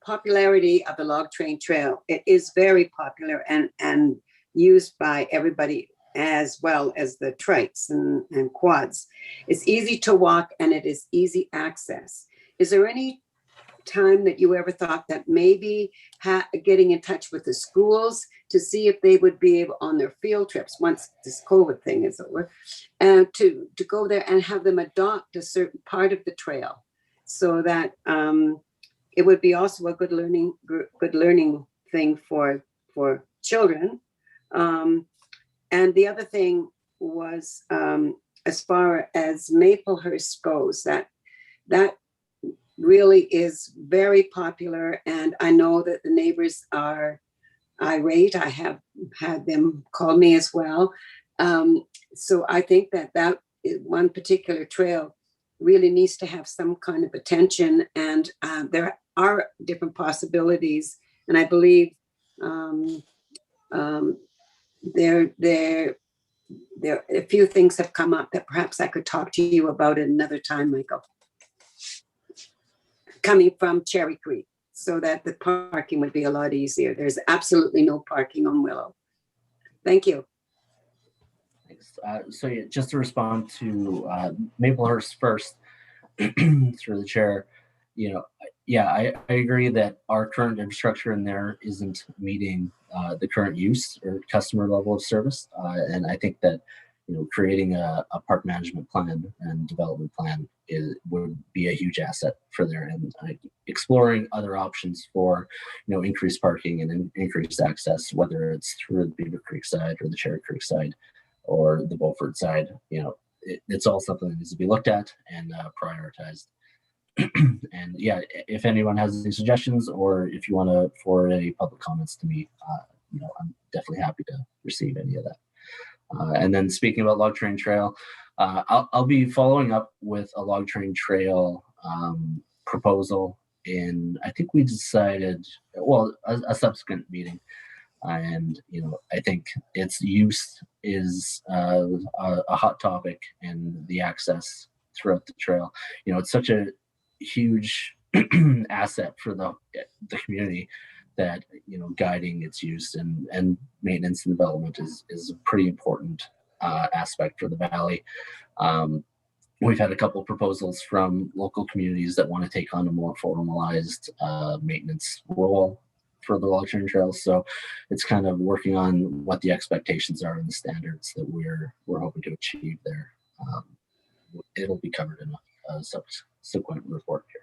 popularity of the Log Train Trail. It is very popular and used by everybody, as well as the trikes and quads. It's easy to walk, and it is easy access. Is there any time that you ever thought that maybe getting in touch with the schools to see if they would be able, on their field trips, once this COVID thing is over, to go there and have them adopt a certain part of the trail, so that it would be also a good learning thing for children. And the other thing was, as far as Maplehurst goes, that really is very popular. And I know that the neighbors are irate. I have had them call me as well. So I think that one particular trail really needs to have some kind of attention. And there are different possibilities. And I believe there a few things have come up that perhaps I could talk to you about at another time, Michael. Coming from Cherry Creek, so that the parking would be a lot easier. There's absolutely no parking on Willow. Thank you. Thanks. So yeah, just to respond to Maplehurst first, through the chair, I agree that our current infrastructure in there isn't meeting the current use or customer level of service. And I think that creating a park management plan and development plan would be a huge asset for there, and exploring other options for increased parking and increased access, whether it's through the Beaver Creek side or the Cherry Creek side, or the Beaufort side. It's all something that needs to be looked at and prioritized. And yeah, if anyone has any suggestions, or if you want to forward any public comments to me, I'm definitely happy to receive any of that. And then speaking about Log Train Trail, I'll be following up with a Log Train Trail proposal I think we decided, well, a subsequent meeting. And, I think its use is a hot topic, and the access throughout the trail. It's such a huge asset for the community that, guiding its use and maintenance and development is a pretty important aspect for the valley. We've had a couple of proposals from local communities that want to take on a more formalized maintenance role for the Log Train Trail. So it's kind of working on what the expectations are and the standards that we're hoping to achieve there. It'll be covered in a subsequent report here.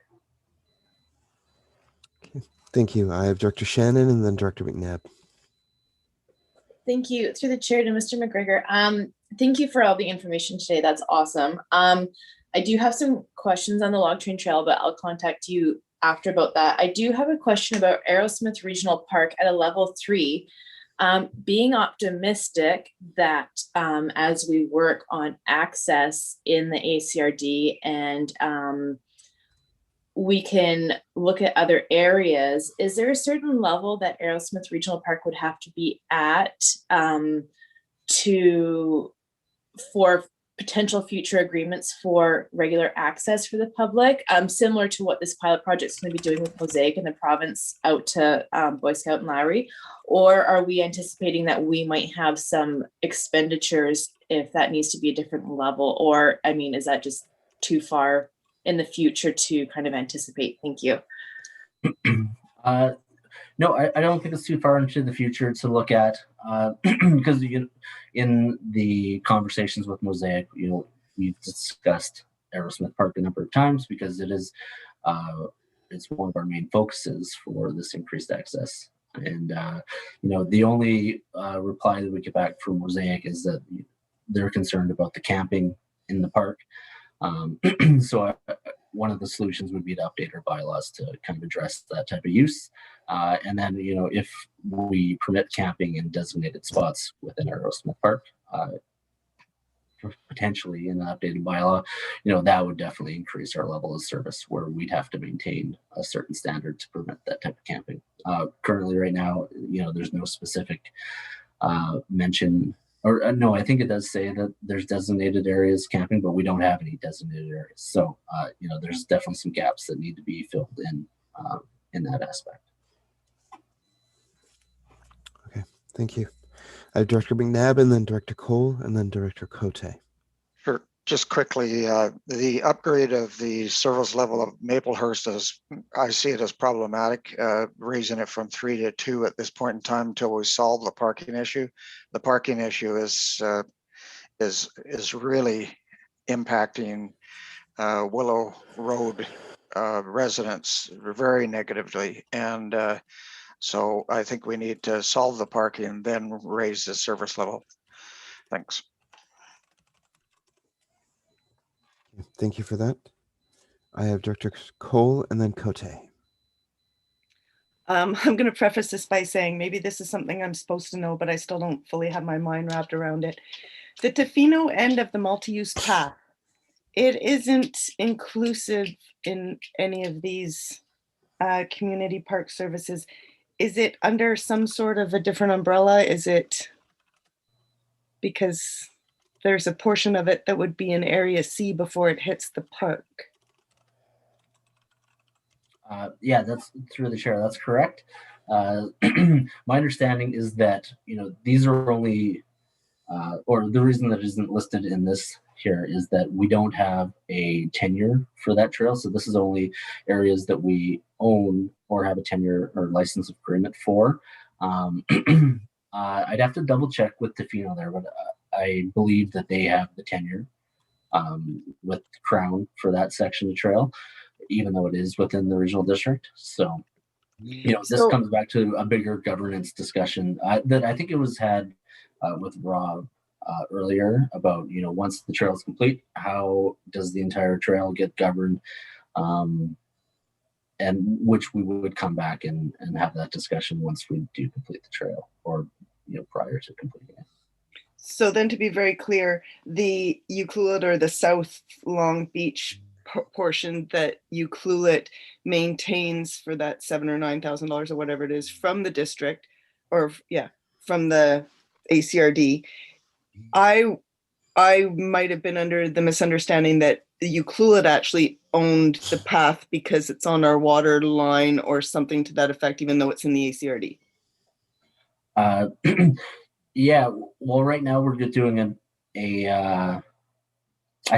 Okay. Thank you. I have Director Shannon and then Director McNabb. Thank you. Through the chair to Mr. McGregor. Thank you for all the information today. That's awesome. I do have some questions on the Log Train Trail, but I'll contact you after about that. I do have a question about Arrowsmith Regional Park at a level 3. Being optimistic that as we work on access in the ACRD and we can look at other areas, is there a certain level that Arrowsmith Regional Park would have to be at for potential future agreements for regular access for the public, similar to what this pilot project is going to be doing with Mosaic in the province out to Boy Scout and Lowry? Or are we anticipating that we might have some expenditures if that needs to be a different level? Or, is that just too far in the future to kind of anticipate? Thank you. No, I don't think it's too far into the future to look at, because in the conversations with Mosaic, we've discussed Arrowsmith Park a number of times because it's one of our main focuses for this increased access. And the only reply that we get back from Mosaic is that they're concerned about the camping in the park. So one of the solutions would be to update our bylaws to kind of address that type of use. And then, if we permit camping in designated spots within Arrowsmith Park, potentially in an updated bylaw, that would definitely increase our level of service where we'd have to maintain a certain standard to prevent that type of camping. Currently, right now, there's no specific mention. Or no, I think it does say that there's designated areas camping, but we don't have any designated areas. So, there's definitely some gaps that need to be filled in that aspect. Okay, thank you. I have Director McNabb and then Director Cole and then Director Cote. Sure. Just quickly, the upgrade of the service level of Maplehurst I see it as problematic, raising it from 3 to 2 at this point in time until we solve the parking issue. The parking issue is really impacting Willow Road residents very negatively. And so I think we need to solve the parking and then raise the service level. Thanks. Thank you for that. I have Director Cole and then Cote. I'm going to preface this by saying maybe this is something I'm supposed to know, but I still don't fully have my mind wrapped around it. The Tofino end of the multi-use path, it isn't inclusive in any of these community park services. Is it under some sort of a different umbrella? Is it because there's a portion of it that would be in Area C before it hits the park? Yeah, that's through the chair. That's correct. My understanding is that these are only, or the reason that it isn't listed in this here is that we don't have a tenure for that trail. So this is only areas that we own or have a tenure or license agreement for. I'd have to double check with Tofino there, but I believe that they have the tenure with Crown for that section of trail, even though it is within the regional district. So, this comes back to a bigger governance discussion that I think it was had with Rob earlier about, once the trail is complete, how does the entire trail get governed? And which we would come back and have that discussion once we do complete the trail, or prior to completing it. So then, to be very clear, the Ucluelet, or the South Long Beach portion that Ucluelet maintains for that $7,000 or $9,000 or whatever it is from the district, or from the ACRD, I might have been under the misunderstanding that the Ucluelet actually owned the path because it's on our water line or something to that effect, even though it's in the ACRD. Yeah, well, right now we're just doing I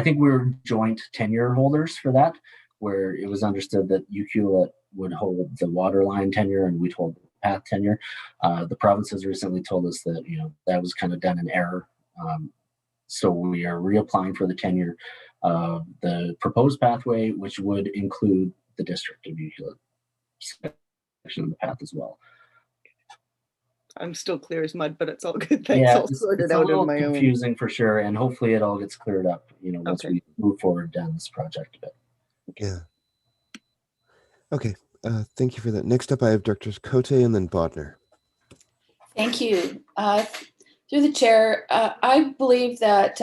think we're joint tenure holders for that, where it was understood that Ucluelet would hold the water line tenure and we'd hold the path tenure. The province has recently told us that, that was kind of done in error. So we are reapplying for the tenure of the proposed pathway, which would include the district of Ucluelet section of the path as well. I'm still clear as mud, but it's all good. Thanks. Yeah, I'll sort it it's a out little on my own. confusing for sure, and hopefully it all gets cleared up, once Okay. we move forward down this project a bit. Yeah. Okay. Thank you for that. Next up, I have Directors Cote and then Bodner. Thank you. Through the chair, I believe that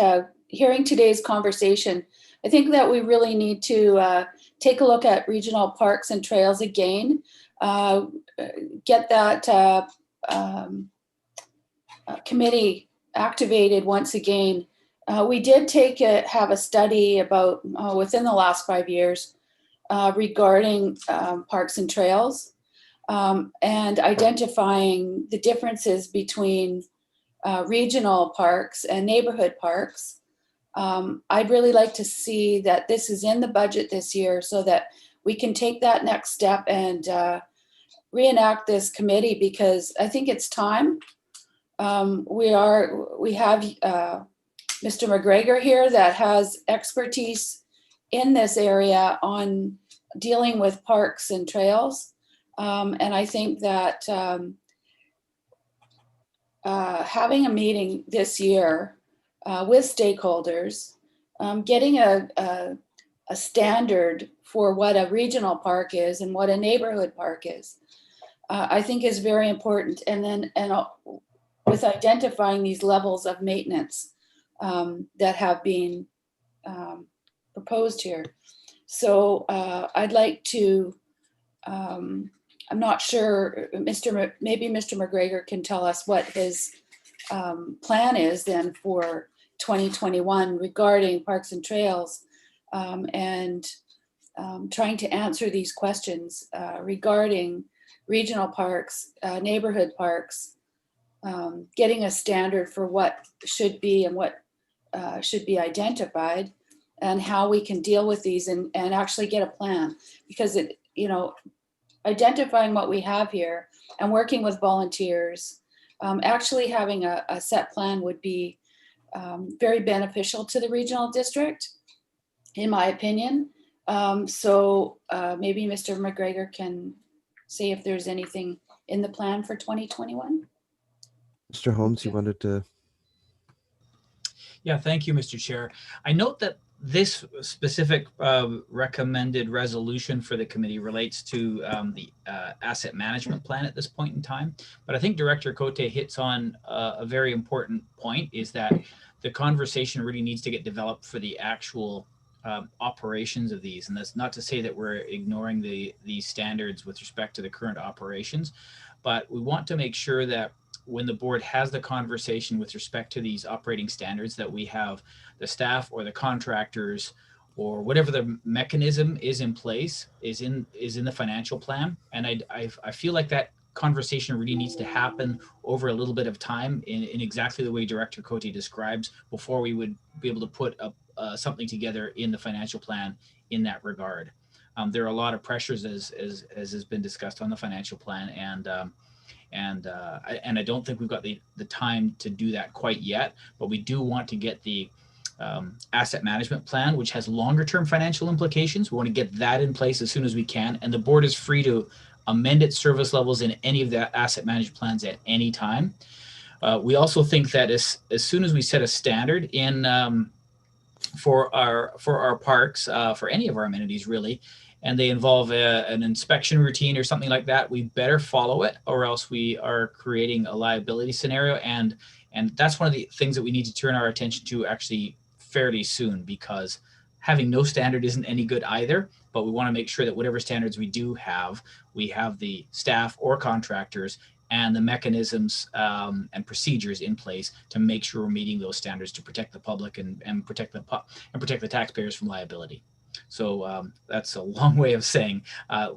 hearing today's conversation, I think that we really need to take a look at regional parks and trails again, get that committee activated once again. We did have a study about within the last 5 years regarding parks and trails, and identifying the differences between regional parks and neighborhood parks. I'd really like to see that this is in the budget this year so that we can take that next step and reenact this committee, because I think it's time. We have Mr. McGregor here that has expertise in this area on dealing with parks and trails. And I think that having a meeting this year with stakeholders, getting a standard for what a regional park is and what a neighborhood park is, I think is very important. And then with identifying these levels of maintenance that have been proposed here. So I'd like to, I'm not sure, maybe Mr. McGregor can tell us what his plan is then for 2021 regarding parks and trails, and trying to answer these questions regarding regional parks, neighborhood parks, getting a standard for what should be and what should be identified, and how we can deal with these and actually get a plan. Because identifying what we have here and working with volunteers, actually having a set plan would be very beneficial to the regional district, in my opinion. So maybe Mr. McGregor can say if there's anything in the plan for 2021. Mr. Holmes, you wanted to? Yeah, thank you, Mr. Chair. I note that this specific recommended resolution for the committee relates to the asset management plan at this point in time. But I think Director Cote hits on a very important point, is that the conversation really needs to get developed for the actual operations of these. And that's not to say that we're ignoring these standards with respect to the current operations, but we want to make sure that when the board has the conversation with respect to these operating standards, that we have the staff or the contractors or whatever the mechanism is in place is in the financial plan. And I feel like that conversation really needs to happen over a little bit of time in exactly the way Director Cote describes, before we would be able to put something together in the financial plan in that regard. There are a lot of pressures, as has been discussed, on the financial plan, and I don't think we've got the time to do that quite yet, but we do want to get the asset management plan, which has longer term financial implications. We want to get that in place as soon as we can, and the board is free to amend its service levels in any of the asset management plans at any time. We also think that as soon as we set a standard in for our parks, for any of our amenities really, and they involve an inspection routine or something like that, we better follow it, or else we are creating a liability scenario. And that's one of the things that we need to turn our attention to actually fairly soon, because having no standard isn't any good either. But we want to make sure that whatever standards we do have, we have the staff or contractors and the mechanisms and procedures in place to make sure we're meeting those standards to protect the public and protect the taxpayers from liability. So that's a long way of saying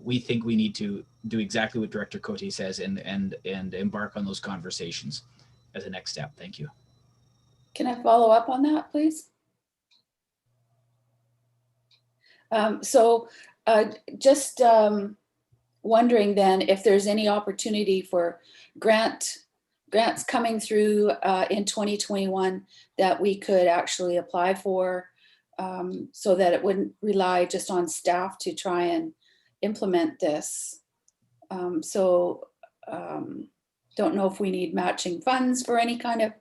we think we need to do exactly what Director Cote says and embark on those conversations as a next step. Thank you. Can I follow up on that, please? Just wondering then if there's any opportunity for grants coming through in 2021 that we could actually apply for, so that it wouldn't rely just on staff to try and implement this. Don't know if we need matching funds for any kind of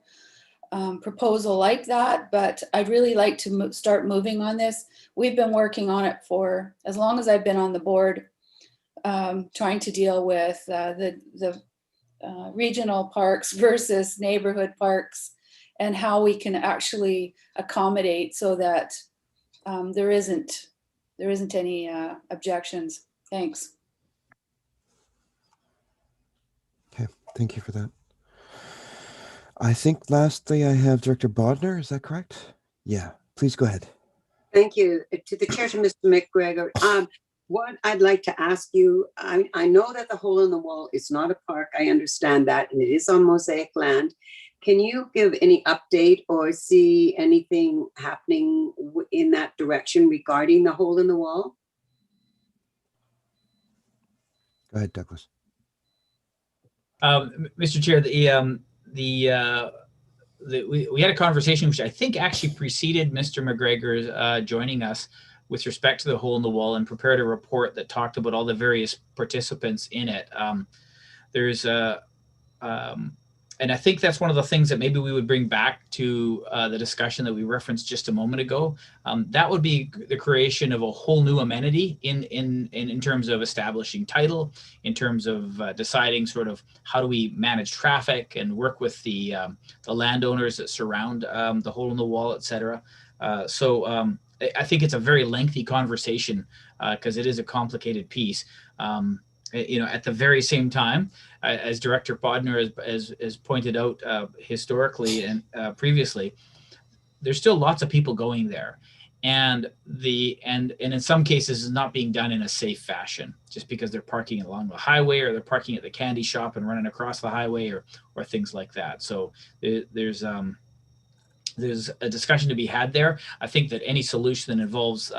proposal like that, but I'd really like to start moving on this. We've been working on it for as long as I've been on the board, trying to deal with the regional parks versus neighborhood parks, and how we can actually accommodate so that there isn't any objections. Thanks. Okay, thank you for that. I think lastly I have Director Bodner, is that correct? Yeah, please go ahead. Thank you. To the chair, to Mr. McGregor. What I'd like to ask you, I know that the hole in the wall is not a park. I understand that, and it is on mosaic land. Can you give any update or see anything happening in that direction regarding the hole in the wall? Go ahead, Douglas. Mr. Chair, we had a conversation which I think actually preceded Mr. McGregor joining us with respect to the hole in the wall, and prepared a report that talked about all the various participants in it. And I think that's one of the things that maybe we would bring back to the discussion that we referenced just a moment ago. That would be the creation of a whole new amenity in terms of establishing title, in terms of deciding sort of how do we manage traffic and work with the landowners that surround the hole in the wall, et cetera. I think it's a very lengthy conversation because it is a complicated piece. At the very same time, as Director Bodner has pointed out historically and previously, there's still lots of people going there, and in some cases, it's not being done in a safe fashion, just because they're parking along the highway, or they're parking at the candy shop and running across the highway, or things like that. So there's a discussion to be had there. I think that any solution that involves,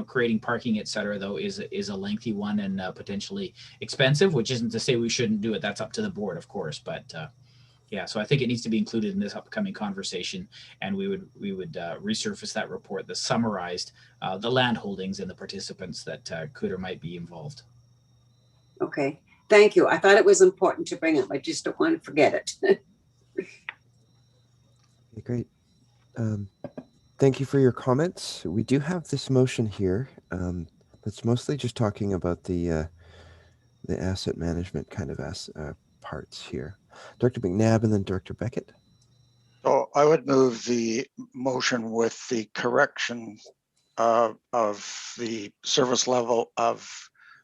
creating parking, et cetera, though, is a lengthy one and potentially expensive, which isn't to say we shouldn't do it. That's up to the board, of course. But yeah, so I think it needs to be included in this upcoming conversation, and we would resurface that report that summarized the land holdings and the participants that could or might be involved. Okay, thank you. I thought it was important to bring up. I just don't want to forget it. Okay, great. Thank you for your comments. We do have this motion here that's mostly just talking about the asset management kind of parts here. Director McNabb and then Director Beckett. So I would move the motion with the correction of the service level of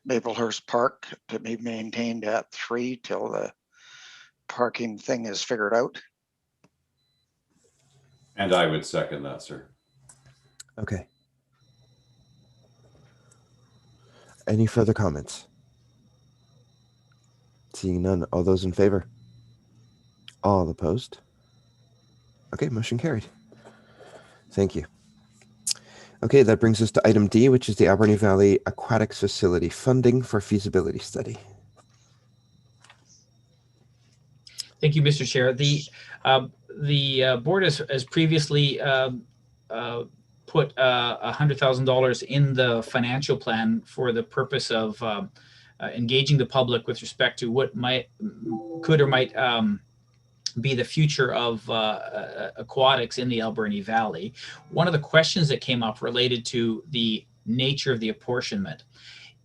Maplehurst Park to be maintained at 3 till the parking thing is figured out. And I would second that, sir. Okay. Any further comments? Seeing none, all those in favor? All opposed? Okay, motion carried. Thank you. Okay, that brings us to item D, which is the Alberni Valley Aquatics Facility funding for feasibility study. Thank you, Mr. Chair. The board has previously put $100,000 in the financial plan for the purpose of engaging the public with respect to what could or might be the future of aquatics in the Alberni Valley. One of the questions that came up related to the nature of the apportionment.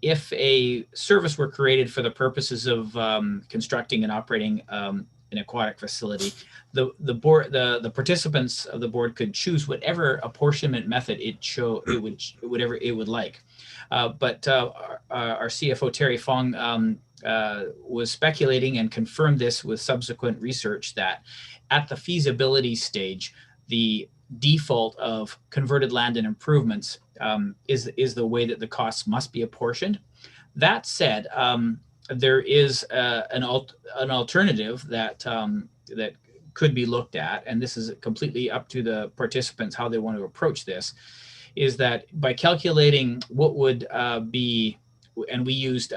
If a service were created for the purposes of constructing and operating an aquatic facility, the participants of the board could choose whatever apportionment method it would like. But our CFO Terry Fong was speculating and confirmed this with subsequent research that at the feasibility stage, the default of converted land and improvements is the way that the costs must be apportioned. That said, there is an alternative that could be looked at, and this is completely up to the participants how they want to approach this, is that by calculating what would be, and we used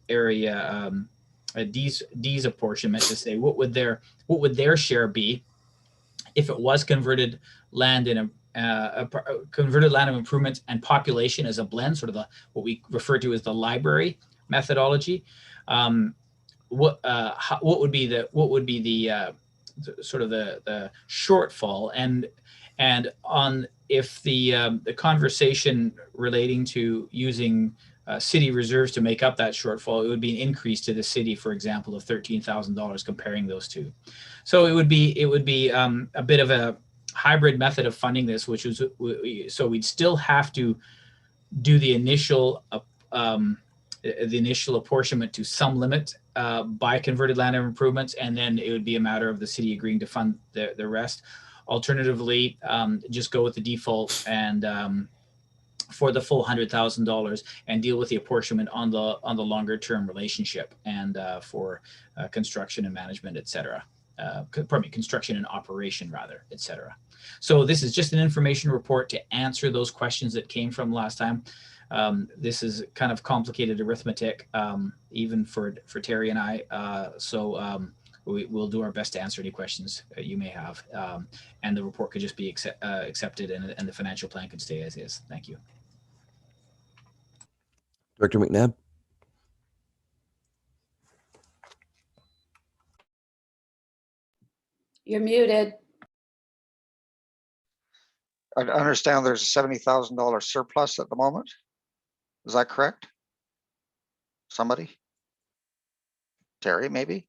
area D's apportionment to say what would their share be if it was converted land in converted land of improvements and population as a blend, sort of what we refer to as the library methodology. What would be the sort of the shortfall, and on if the conversation relating to using city reserves to make up that shortfall, it would be an increase to the city, for example, of $13,000 comparing those two. So it would be a bit of a hybrid method of funding this, which is so we'd still have to do the initial apportionment to some limit by converted land improvements, and then it would be a matter of the city agreeing to fund the rest. Alternatively, just go with the default and for the full $100,000 and deal with the apportionment on the longer term relationship and for construction and management, et cetera. Pardon me, construction and operation rather, et cetera. So this is just an information report to answer those questions that came from last time. This is kind of complicated arithmetic, even for Terry and I. We'll do our best to answer any questions you may have. And the report could just be accepted and the financial plan could stay as is. Thank you. Director McNabb. You're muted. I understand there's a $70,000 surplus at the moment. Is that correct? Somebody? Terry, maybe?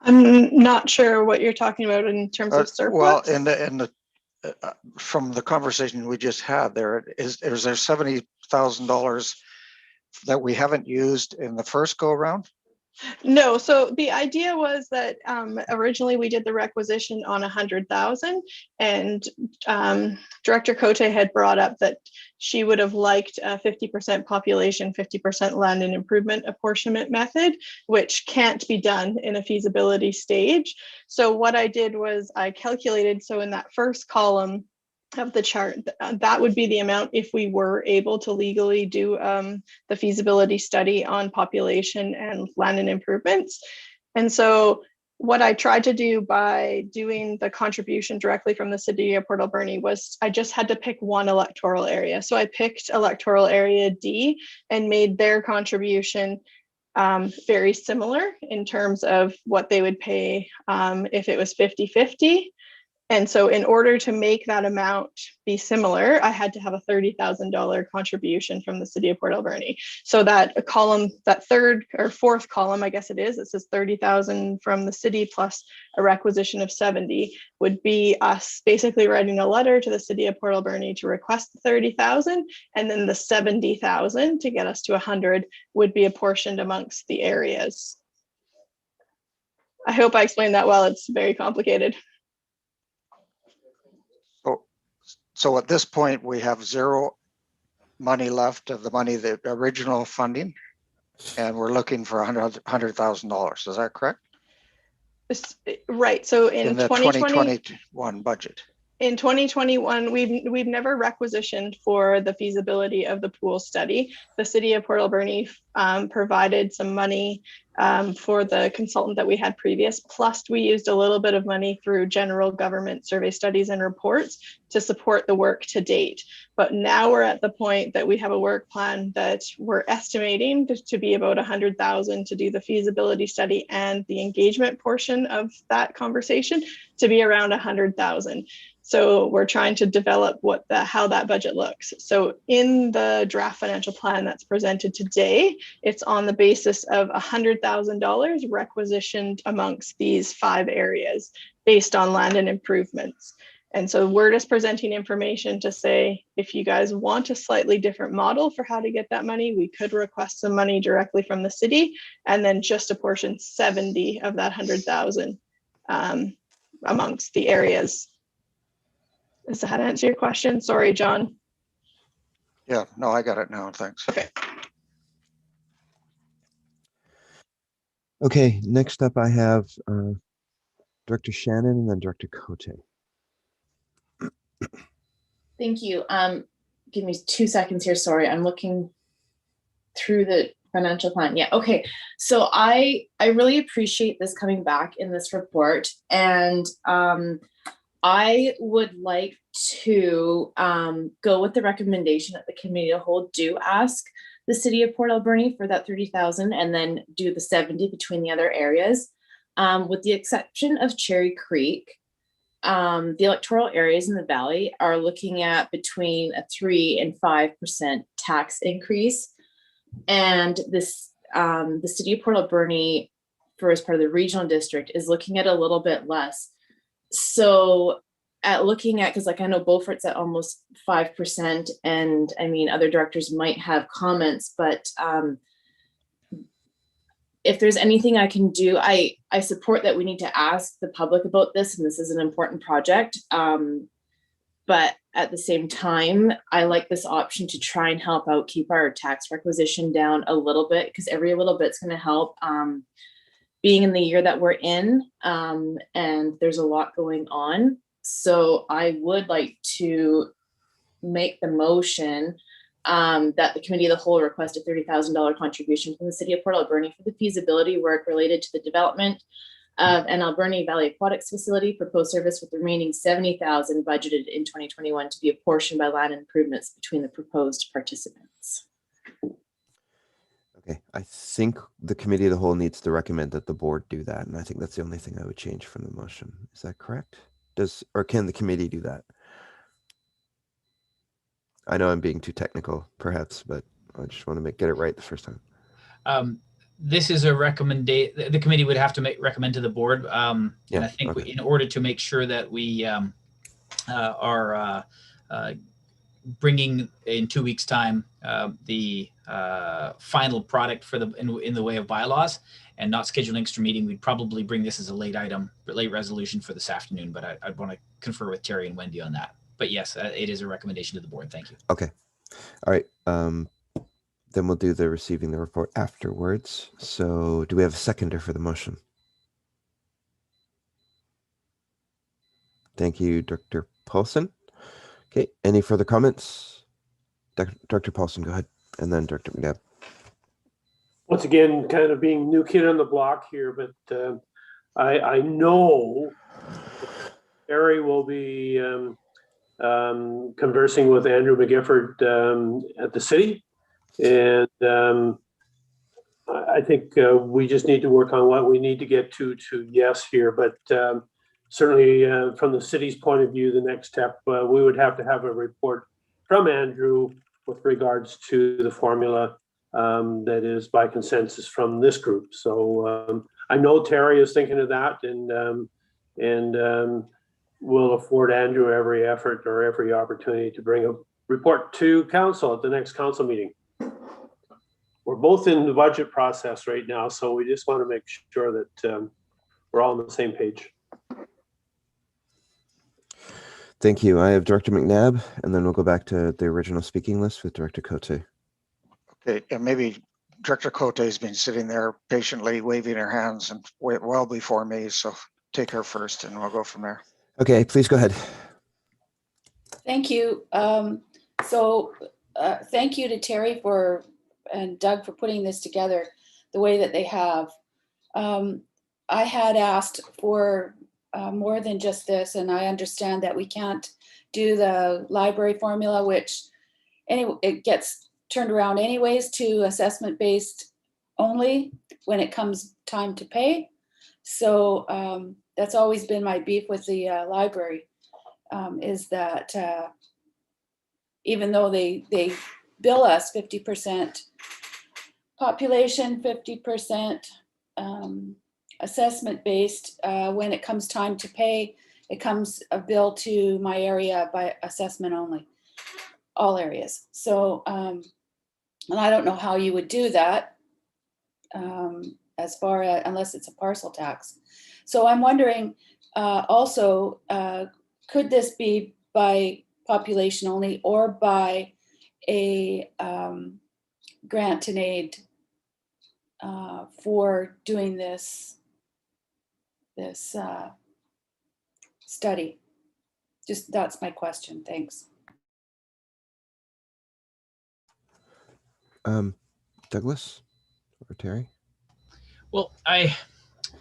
I'm not sure what you're talking about in terms of surplus. Well, in the from the conversation we just had, there is there $70,000 that we haven't used in the first go around? No, so the idea was that originally we did the requisition on 100,000, and Director Cote had brought up that she would have liked a 50% population, 50% land and improvement apportionment method, which can't be done in a feasibility stage. So what I did was I calculated, so in that first column of the chart, that would be the amount if we were able to legally do the feasibility study on population and land and improvements. And so what I tried to do by doing the contribution directly from the city of Port Alberni was I just had to pick one electoral area. So I picked electoral area D and made their contribution very similar in terms of what they would pay if it was 50-50. And so in order to make that amount be similar, I had to have a $30,000 contribution from the city of Port Alberni. So that column, that third or fourth column, I guess it says 30,000 from the city plus a requisition of 70 would be us basically writing a letter to the city of Port Alberni to request the 30,000, and then the 70,000 to get us to 100 would be apportioned amongst the areas. I hope I explained that well. It's very complicated. So at this point, we have zero money left of the money, the original funding, and we're looking for $100,000. Is that correct? Right. So in the 2021 budget. in 2021, we've never requisitioned for the feasibility of the pool study. The city of Port Alberni provided some money for the consultant that we had previous. Plus, we used a little bit of money through general government survey studies and reports to support the work to date. But now we're at the point that we have a work plan that we're estimating to be about 100,000 to do the feasibility study and the engagement portion of that conversation to be around 100,000. So we're trying to develop how that budget looks. So in the draft financial plan that's presented today, it's on the basis of $100,000 requisitioned amongst these 5 areas based on land and improvements. And so we're just presenting information to say, if you guys want a slightly different model for how to get that money, we could request some money directly from the city and then just apportion 70 of that 100,000 amongst the areas. Does that answer your question? Sorry, John. Yeah, no, I got it now. Thanks. Okay. Okay, next up I have Director Shannon and then Director Cote. Thank you. Give me 2 seconds here. Sorry, I'm looking through the financial plan. Yeah, okay. So I really appreciate this coming back in this report. And I would like to go with the recommendation that the committee of the whole do ask the city of Port Alberni for that 30,000 and then do the 70 between the other areas. With the exception of Cherry Creek, the electoral areas in the valley are looking at between a 3 and 5% tax increase. And this, the city of Port Alberni, for as part of the regional district, is looking at a little bit less. So at looking at, because like I know Beaufort's at almost 5%, and I mean, other directors might have comments, but if there's anything I can do, I support that we need to ask the public about this, and this is an important project. But at the same time, I like this option to try and help out, keep our tax requisition down a little bit, because every little bit's going to help. Being in the year that we're in, and there's a lot going on. So I would like to make the motion that the committee of the whole request a $30,000 contribution from the city of Port Alberni for the feasibility work related to the development of an Alberni Valley Aquatics Facility proposed service, with the remaining 70,000 budgeted in 2021 to be apportioned by land improvements between the proposed participants. Okay, I think the committee of the whole needs to recommend that the board do that, and I think that's the only thing I would change from the motion. Is that correct? Or can the committee do that? I know I'm being too technical, perhaps, but I just want to get it right the first time. This is a recommendation. The committee would have to recommend to the board. And I think in order to make sure that we are bringing in 2 weeks' time the final product for in the way of bylaws and not scheduling extra meeting, we'd probably bring this as a late resolution for this afternoon. But I'd want to confer with Terry and Wendy on that. But yes, it is a recommendation to the board. Thank you. Okay. All right. Then we'll do the receiving the report afterwards. So do we have a seconder for the motion? Thank you, Dr. Paulson. Okay. Any further comments? Dr. Paulson, go ahead. And then Dr. McNabb. Once again, kind of being new kid on the block here, but I know Barry will be conversing with Andrew McGifford at the city. And I think we just need to work on what we need to get to yes here. But certainly from the city's point of view, the next step, we would have to have a report from Andrew with regards to the formula that is by consensus from this group. So I know Terry is thinking of that, and we'll afford Andrew every effort or every opportunity to bring a report to council at the next council meeting. We're both in the budget process right now, so we just want to make sure that we're all on the same page. Thank you. I have Director McNabb, and then we'll go back to the original speaking list with Director Cote. Okay, and maybe Director Cote has been sitting there patiently waving her hands and well before me, so take her first and we'll go from there. Okay, please go ahead. Thank you. Thank you to Terry and Doug for putting this together the way that they have. I had asked for more than just this, and I understand that we can't do the library formula, which it gets turned around anyways to assessment-based only when it comes time to pay. So that's always been my beef with the library, is that even though they bill us 50% population, 50% assessment based, when it comes time to pay, it comes a bill to my area by assessment only, all areas. So, and I don't know how you would do that as far as, unless it's a parcel tax. So I'm wondering also, could this be by population only or by a grant and aid for doing this study? Just that's my question. Thanks. Douglas or Terry? Well,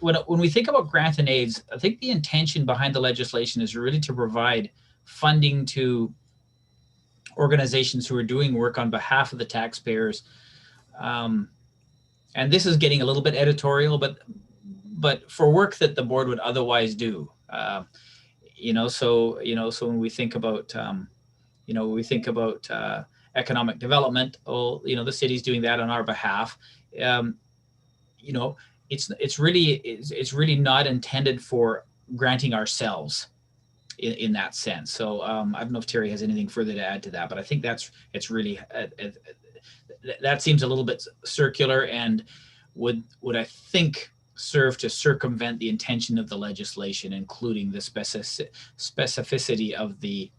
when we think about grant and aids, I think the intention behind the legislation is really to provide funding to organizations who are doing work on behalf of the taxpayers. And this is getting a little bit editorial, but for work that the board would otherwise do. So when we think about economic development, the city's doing that on our behalf. It's really not intended for granting ourselves in that sense. So I don't know if Terry has anything further to add to that, but I think that seems a little bit circular and would I think serve to circumvent the intention of the legislation, including the specificity of the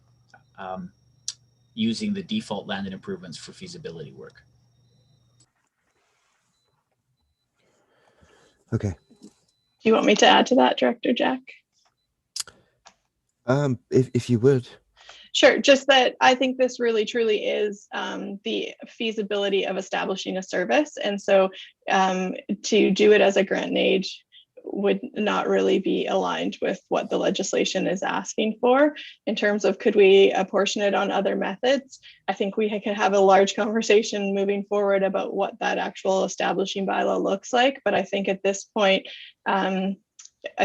using the default land and improvements for feasibility work. Okay. Do you want me to add to that, Director Jack? If you would. Sure, just that I think this really truly is the feasibility of establishing a service. And so to do it as a grant and aid would not really be aligned with what the legislation is asking for in terms of could we apportion it on other methods. I think we can have a large conversation moving forward about what that actual establishing bylaw looks like. But I think at this point, I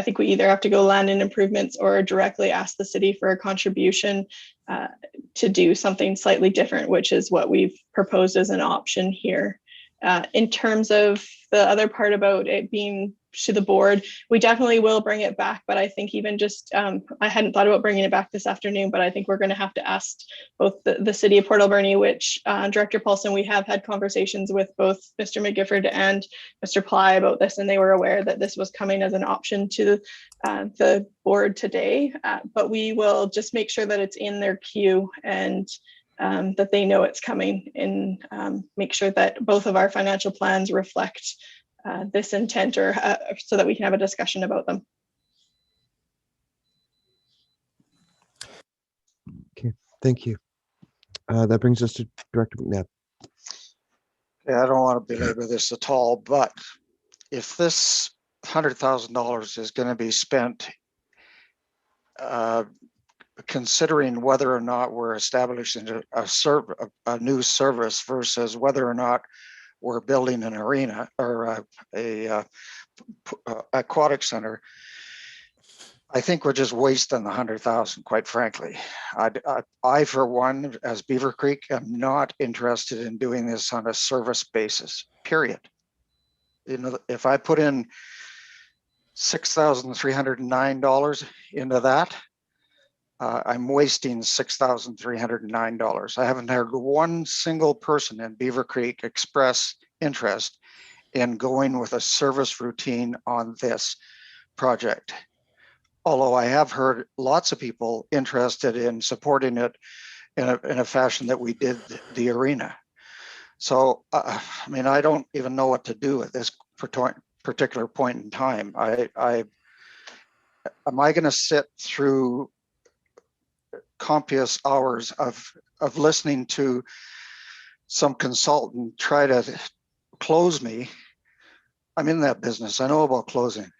think we either have to go land and improvements or directly ask the city for a contribution to do something slightly different, which is what we've proposed as an option here. In terms of the other part about it being to the board, we definitely will bring it back, but I think even just, I hadn't thought about bringing it back this afternoon, but I think we're going to have to ask both the city of Port Alberni, which Director Paulson, we have had conversations with both Mr. McGifford and Mr. Ply about this, and they were aware that this was coming as an option to the board today, but we will just make sure that it's in their queue and that they know it's coming, and make sure that both of our financial plans reflect this intent, or so that we can have a discussion about them. Okay, thank you. That brings us to Director McNabb. Yeah, I don't want to belabor this at all, but if this $100,000 is going to be spent considering whether or not we're establishing a new service versus whether or not we're building an arena or a aquatic center, I think we're just wasting the 100,000, quite frankly. I, for one, as Beaver Creek, am not interested in doing this on a service basis, period. If I put in $6,309 into that, I'm wasting $6,309. I haven't heard one single person in Beaver Creek express interest in going with a service routine on this project. Although I have heard lots of people interested in supporting it in a fashion that we did the arena. So, I mean, I don't even know what to do at this particular point in time. Am I going to sit through copious hours of listening to some consultant try to close me. I'm in that business. I know about closing.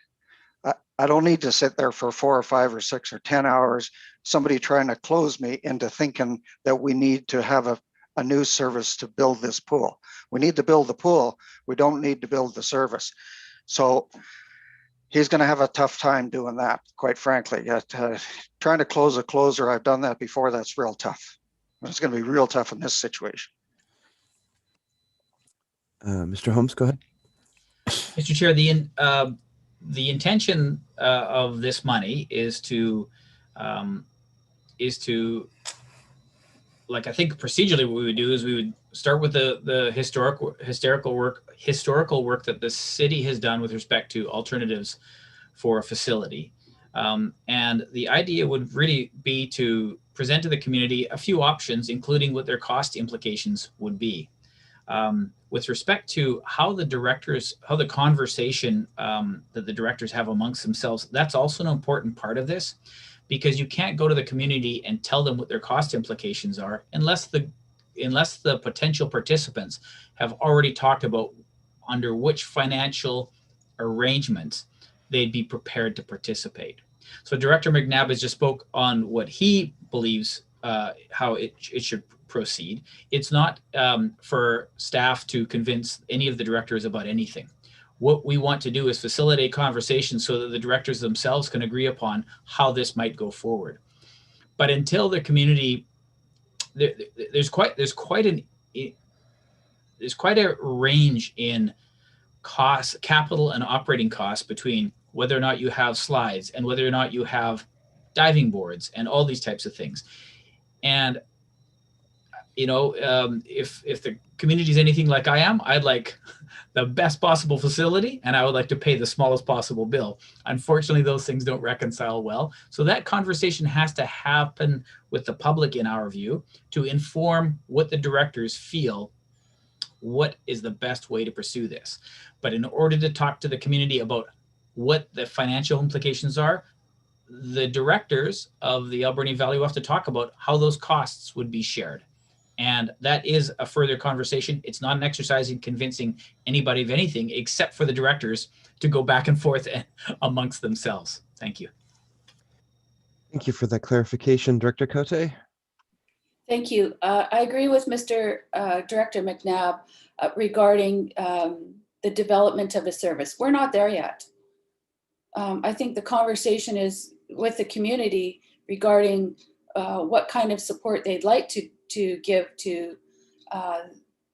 I don't need to sit there for 4 or 5 or 6 or 10 hours, somebody trying to close me into thinking that we need to have a new service to build this pool. We need to build the pool. We don't need to build the service. So he's going to have a tough time doing that, quite frankly. Trying to close a closer, I've done that before. That's real tough. It's going to be real tough in this situation. Mr. Holmes, go ahead. Mr. Chair, the intention of this money is to, like, I think procedurally what we would do is we would start with the historical work that the city has done with respect to alternatives for a facility. And the idea would really be to present to the community a few options, including what their cost implications would be. With respect to how the conversation that the directors have amongst themselves, that's also an important part of this, because you can't go to the community and tell them what their cost implications are unless the potential participants have already talked about under which financial arrangements they'd be prepared to participate. So Director McNabb has just spoke on what he believes how it should proceed. It's not for staff to convince any of the directors about anything. What we want to do is facilitate conversations so that the directors themselves can agree upon how this might go forward. But until the community, there's quite a range in costs, capital and operating costs, between whether or not you have slides and whether or not you have diving boards and all these types of things. And if the community is anything like I am, I'd like the best possible facility, and I would like to pay the smallest possible bill. Unfortunately, those things don't reconcile well. So that conversation has to happen with the public, in our view, to inform what the directors feel what is the best way to pursue this. But in order to talk to the community about what the financial implications are, the directors of the Alberni Valley will have to talk about how those costs would be shared. And that is a further conversation. It's not an exercise in convincing anybody of anything except for the directors to go back and forth amongst themselves. Thank you. Thank you for that clarification, Director Cote. Thank you. I agree with Mr. Director McNabb regarding the development of a service. We're not there yet. I think the conversation is with the community regarding what kind of support they'd like to give to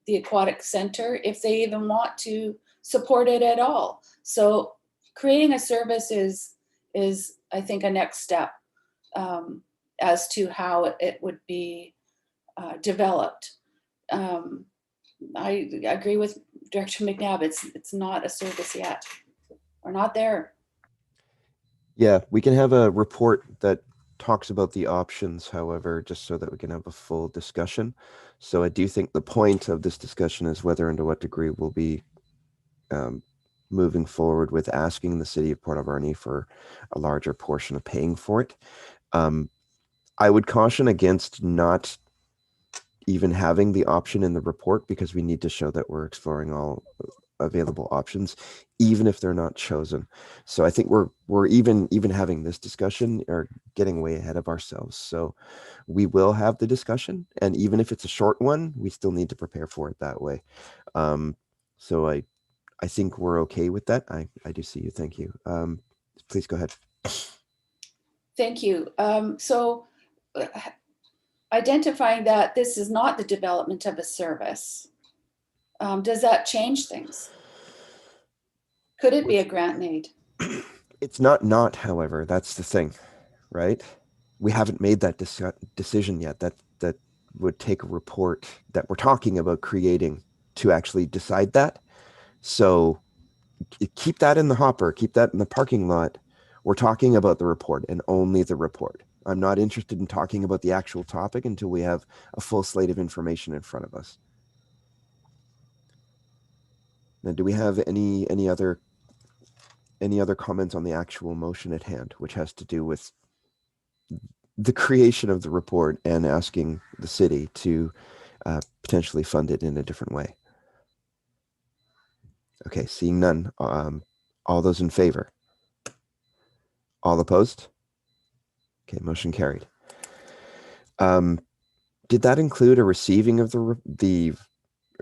the aquatic center, if they even want to support it at all. So creating a service is I think, a next step as to how it would be developed. I agree with Director McNabb. It's not a service yet. We're not there. Yeah, we can have a report that talks about the options, however, just so that we can have a full discussion. So I do think the point of this discussion is whether and to what degree we'll be moving forward with asking the city of Port Alberni for a larger portion of paying for it. I would caution against not even having the option in the report, because we need to show that we're exploring all available options, even if they're not chosen. So I think we're even having this discussion or getting way ahead of ourselves. So we will have the discussion, and even if it's a short one, we still need to prepare for it that way. So I think we're okay with that. I do see you. Thank you. Please go ahead. Thank you. So identifying that this is not the development of a service, does that change things? Could it be a grant aid? It's not, however, that's the thing, right? We haven't made that decision yet. That would take a report that we're talking about creating to actually decide that. So keep that in the hopper, keep that in the parking lot. We're talking about the report and only the report. I'm not interested in talking about the actual topic until we have a full slate of information in front of us. Now, do we have any other comments on the actual motion at hand, which has to do with the creation of the report and asking the city to potentially fund it in a different way? Okay, seeing none. All those in favor? All opposed? Okay, motion carried. Did that include a receiving of the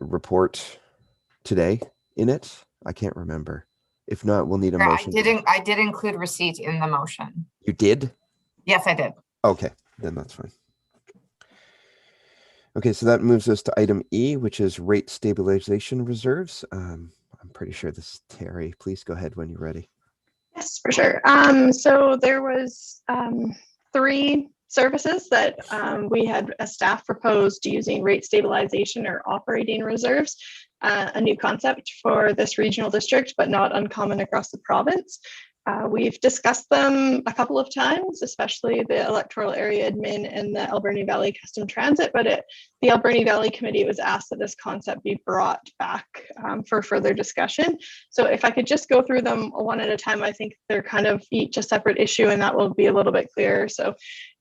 report today in it? I can't remember. If not, we'll need a motion. I did include receipt in the motion. You did? Yes, I did. Okay, then that's fine. Okay, so that moves us to item E, which is rate stabilization reserves. I'm pretty sure this is Terry. Please go ahead when you're ready. Yes, for sure. So there was 3 services that we had a staff proposed using rate stabilization or operating reserves, a new concept for this regional district, but not uncommon across the province. We've discussed them a couple of times, especially the electoral area admin and the Alberni Valley Custom Transit, but at the Alberni Valley Committee, it was asked that this concept be brought back for further discussion. So if I could just go through them one at a time, I think they're kind of each a separate issue, and that will be a little bit clearer. So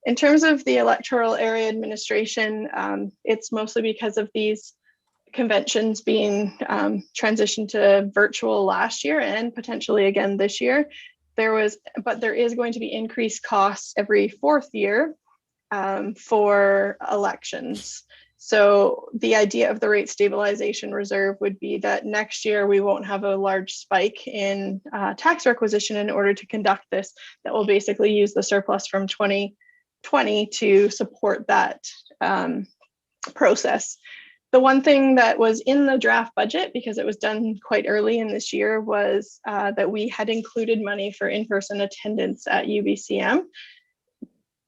in terms of the electoral area administration, it's mostly because of these conventions being transitioned to virtual last year and potentially again this year. There is going to be increased costs every 4th year for elections. So the idea of the rate stabilization reserve would be that next year we won't have a large spike in tax requisition in order to conduct this. That will basically use the surplus from 2020 to support that process. The one thing that was in the draft budget, because it was done quite early in this year, was that we had included money for in-person attendance at UBCM.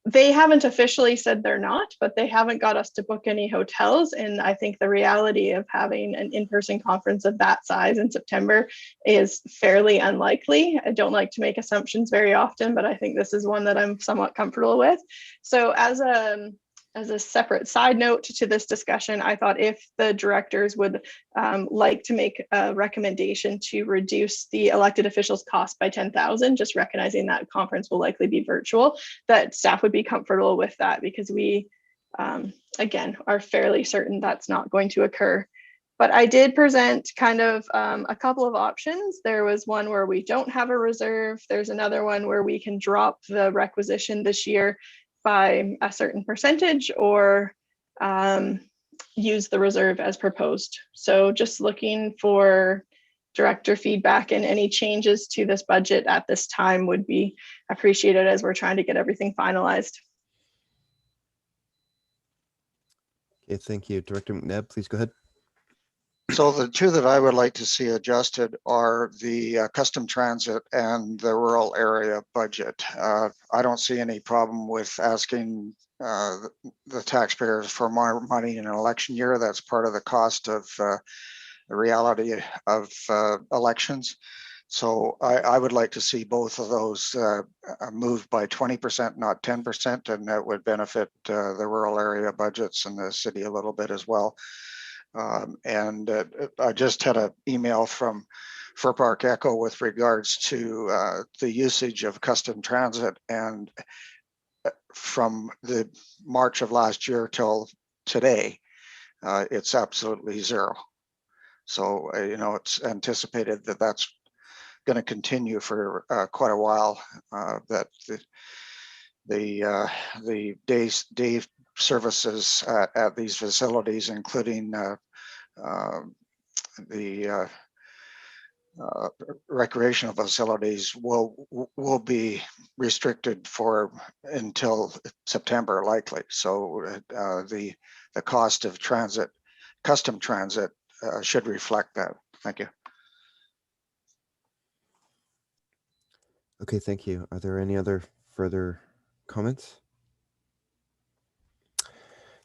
They haven't officially said they're not, but they haven't got us to book any hotels. And I think the reality of having an in-person conference of that size in September is fairly unlikely. I don't like to make assumptions very often, but I think this is one that I'm somewhat comfortable with. So as a separate side note to this discussion, I thought if the directors would like to make a recommendation to reduce the elected officials' cost by $10,000, just recognizing that conference will likely be virtual, that staff would be comfortable with that, because we, again, are fairly certain that's not going to occur. But I did present kind of a couple of options. There was one where we don't have a reserve. There's another one where we can drop the requisition this year by a certain percentage, or use the reserve as proposed. So just looking for director feedback, and any changes to this budget at this time would be appreciated as we're trying to get everything finalized. Okay, thank you. Director McNabb, please go ahead. So the 2 that I would like to see adjusted are the custom transit and the rural area budget. I don't see any problem with asking the taxpayers for more money in an election year. That's part of the cost of the reality of elections. So I would like to see both of those moved by 20%, not 10%, and that would benefit the rural area budgets and the city a little bit as well. And I just had an email from Fur Park Echo with regards to the usage of custom transit, and from the March of last year till today, it's absolutely 0. So, it's anticipated that that's going to continue for quite a while, that the day services at these facilities, including the recreational facilities, will be restricted for until September likely. So the cost of transit, custom transit, should reflect that. Thank you. Okay, thank you. Are there any other further comments?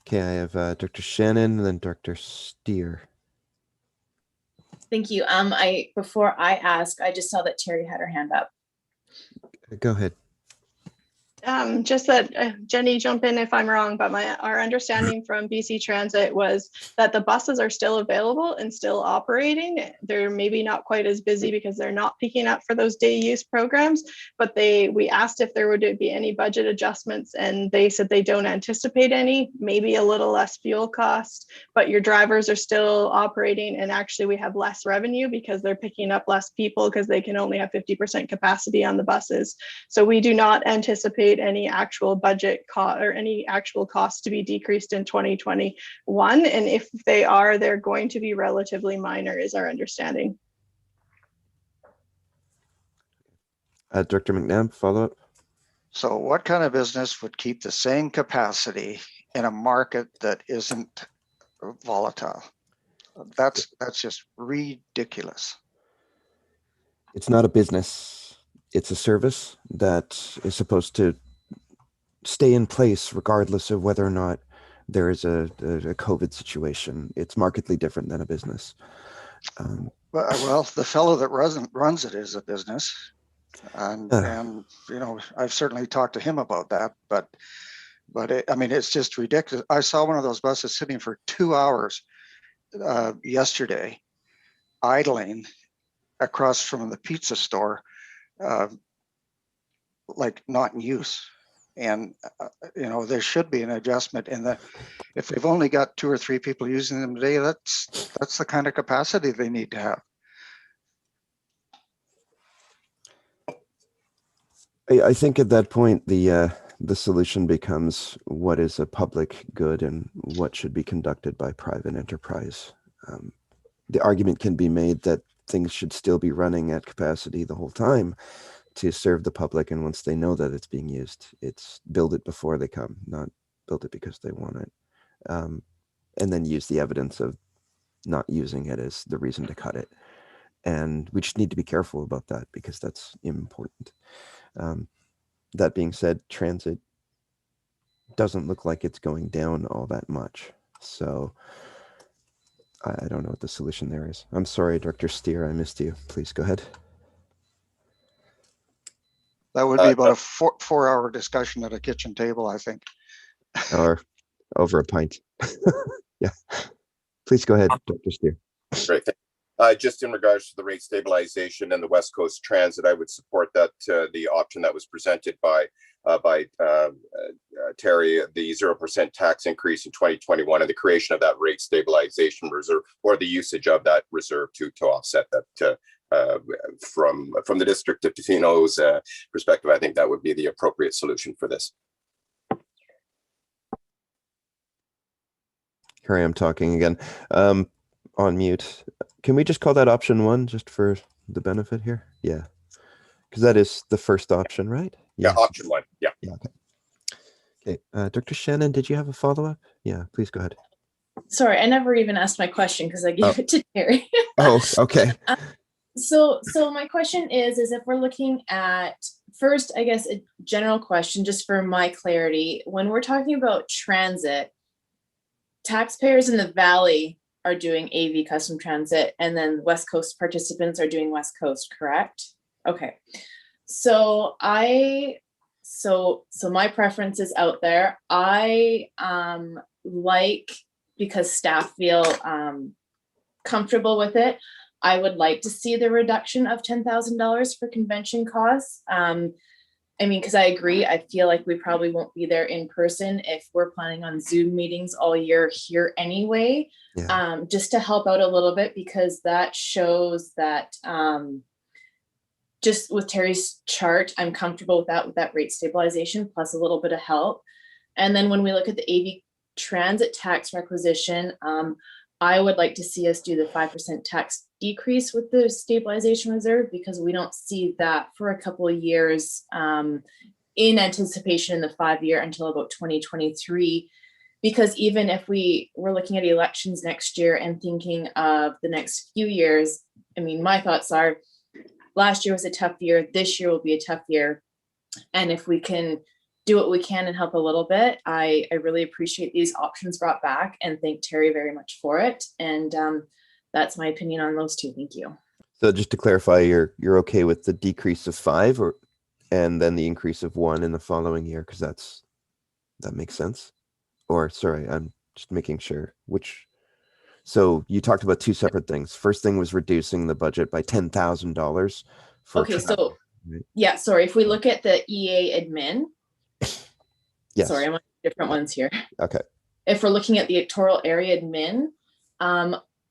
Okay, I have Dr. Shannon and then Dr. Steer. Thank you. Before I ask, I just saw that Terry had her hand up. Go ahead. Just that, Jenny, jump in if I'm wrong, but our understanding from BC Transit was that the buses are still available and still operating. They're maybe not quite as busy because they're not picking up for those day use programs, but we asked if there would be any budget adjustments, and they said they don't anticipate any, maybe a little less fuel cost, but your drivers are still operating, and actually we have less revenue because they're picking up less people because they can only have 50% capacity on the buses. So we do not anticipate any actual budget cost or any actual costs to be decreased in 2021. And if they are, they're going to be relatively minor, is our understanding. Director McNabb, follow up. So what kind of business would keep the same capacity in a market that isn't volatile? That's just ridiculous. It's not a business. It's a service that is supposed to stay in place regardless of whether or not there is a COVID situation. It's markedly different than a business. Well, the fellow that runs it is a business, and you know, I've certainly talked to him about that. But I mean, it's just ridiculous. I saw one of those buses sitting for 2 hours yesterday, idling across from the pizza store, like not in use. And you know, there should be an adjustment in that. If they've only got 2 or 3 people using them today, that's the kind of capacity they need to have. I think at that point the solution becomes what is a public good and what should be conducted by private enterprise. The argument can be made that things should still be running at capacity the whole time to serve the public, and once they know that it's being used, it's build it before they come, not build it because they want it, and then use the evidence of not using it as the reason to cut it. And we just need to be careful about that because that's important. That being said, transit doesn't look like it's going down all that much, so I don't know what the solution there is. I'm sorry, Director Steer, I missed you. Please go ahead. That would be about a four-hour discussion at a kitchen table, I think. Or over a pint. Yeah. Please go ahead, Dr. Steer. Great. Just in regards to the rate stabilization and the West Coast Transit, I would support that the option that was presented by Terry, the 0% tax increase in 2021 and the creation of that rate stabilization reserve, or the usage of that reserve to offset that. From the District of Tofino's perspective, I think that would be the appropriate solution for this. Here I am talking again. On mute. Can we just call that option 1 just for the benefit here? Yeah. Because that is the first option, right? Yeah, option 1. Yeah. Yeah. Okay. Dr. Shannon, did you have a follow-up? Yeah, please go ahead. Sorry, I never even asked my question because I gave it to Terry. Oh, okay. So my question is if we're looking at first, I guess a general question, just for my clarity, when we're talking about transit, taxpayers in the Valley are doing AV custom transit, and then West Coast participants are doing West Coast, correct? Okay. So my preference is out there. I because staff feel comfortable with it, I would like to see the reduction of $10,000 for convention costs. I mean, because I agree, I feel like we probably won't be there in person if we're planning on Zoom meetings all year here anyway. Yeah. Just to help out a little bit, because that shows that just with Terry's chart, I'm comfortable with that rate stabilization plus a little bit of help. And then when we look at the AV transit tax requisition, I would like to see us do the 5% tax decrease with the stabilization reserve, because we don't see that for a couple of years in anticipation in the 5-year until about 2023. Because even if we're looking at elections next year and thinking of the next few years, I mean, my thoughts are last year was a tough year. This year will be a tough year. And if we can do what we can and help a little bit, I really appreciate these options brought back and thank Terry very much for it. And that's my opinion on those two. Thank you. So just to clarify, you're okay with the decrease of 5, or and then the increase of 1 in the following year, because that makes sense. Or sorry, I'm just making sure which. So you talked about two separate things. First thing was reducing the budget by $10,000 for Okay, travel, so right? yeah, sorry. If we look at the EA admin, Yes. sorry, I'm on different ones here. Okay. If we're looking at the electoral area admin,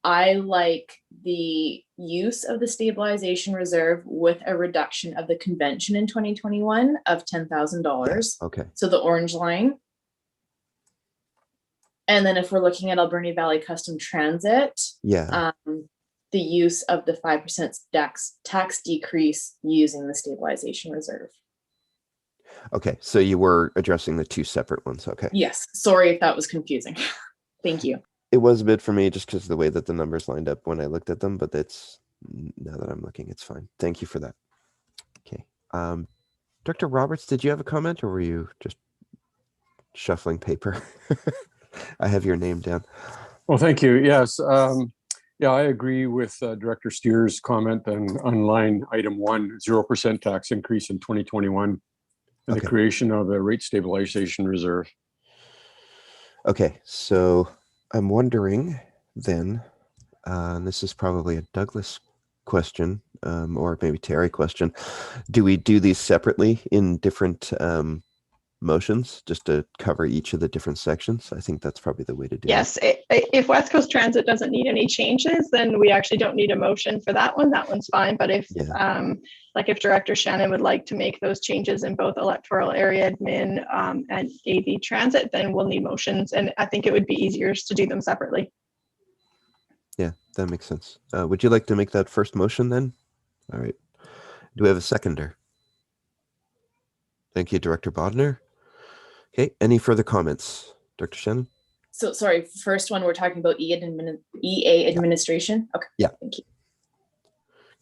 I like the use of the stabilization reserve with a reduction of the convention in 2021 of $10,000. Okay. So the orange line. And then if we're looking at Alberni Valley Custom Transit, Yeah. The use of the 5% tax decrease using the stabilization reserve. Okay. So you were addressing the two separate ones. Okay. Yes. Sorry if that was confusing. Thank you. It was a bit for me just because of the way that the numbers lined up when I looked at them, but that's, now that I'm looking, it's fine. Thank you for that. Okay. Dr. Roberts, did you have a comment or were you just shuffling paper? I have your name down. Well, thank you. Yes. Yeah, I agree with Director Steer's comment on line item 1, 0% tax increase in 2021 and the creation of a rate stabilization reserve. Okay, so I'm wondering then, and this is probably a Douglas question, or maybe Terry question. Do we do these separately in different motions just to cover each of the different sections? I think that's probably the way to do Yes, if West Coast Transit doesn't need any changes, then we actually don't need a motion for that one. That one's fine. But if like if Director Shannon would like to make those changes in both electoral area admin and AV transit, then we'll need motions. And I think it would be easier to do them separately. Yeah, that makes sense. Would you like to make that first motion then? All right. Do we have a seconder? Thank you, Director Bodner. Okay, any further comments? Dr. Shannon? So sorry, first one, we're talking about EA administration. Okay. Yeah. Thank you.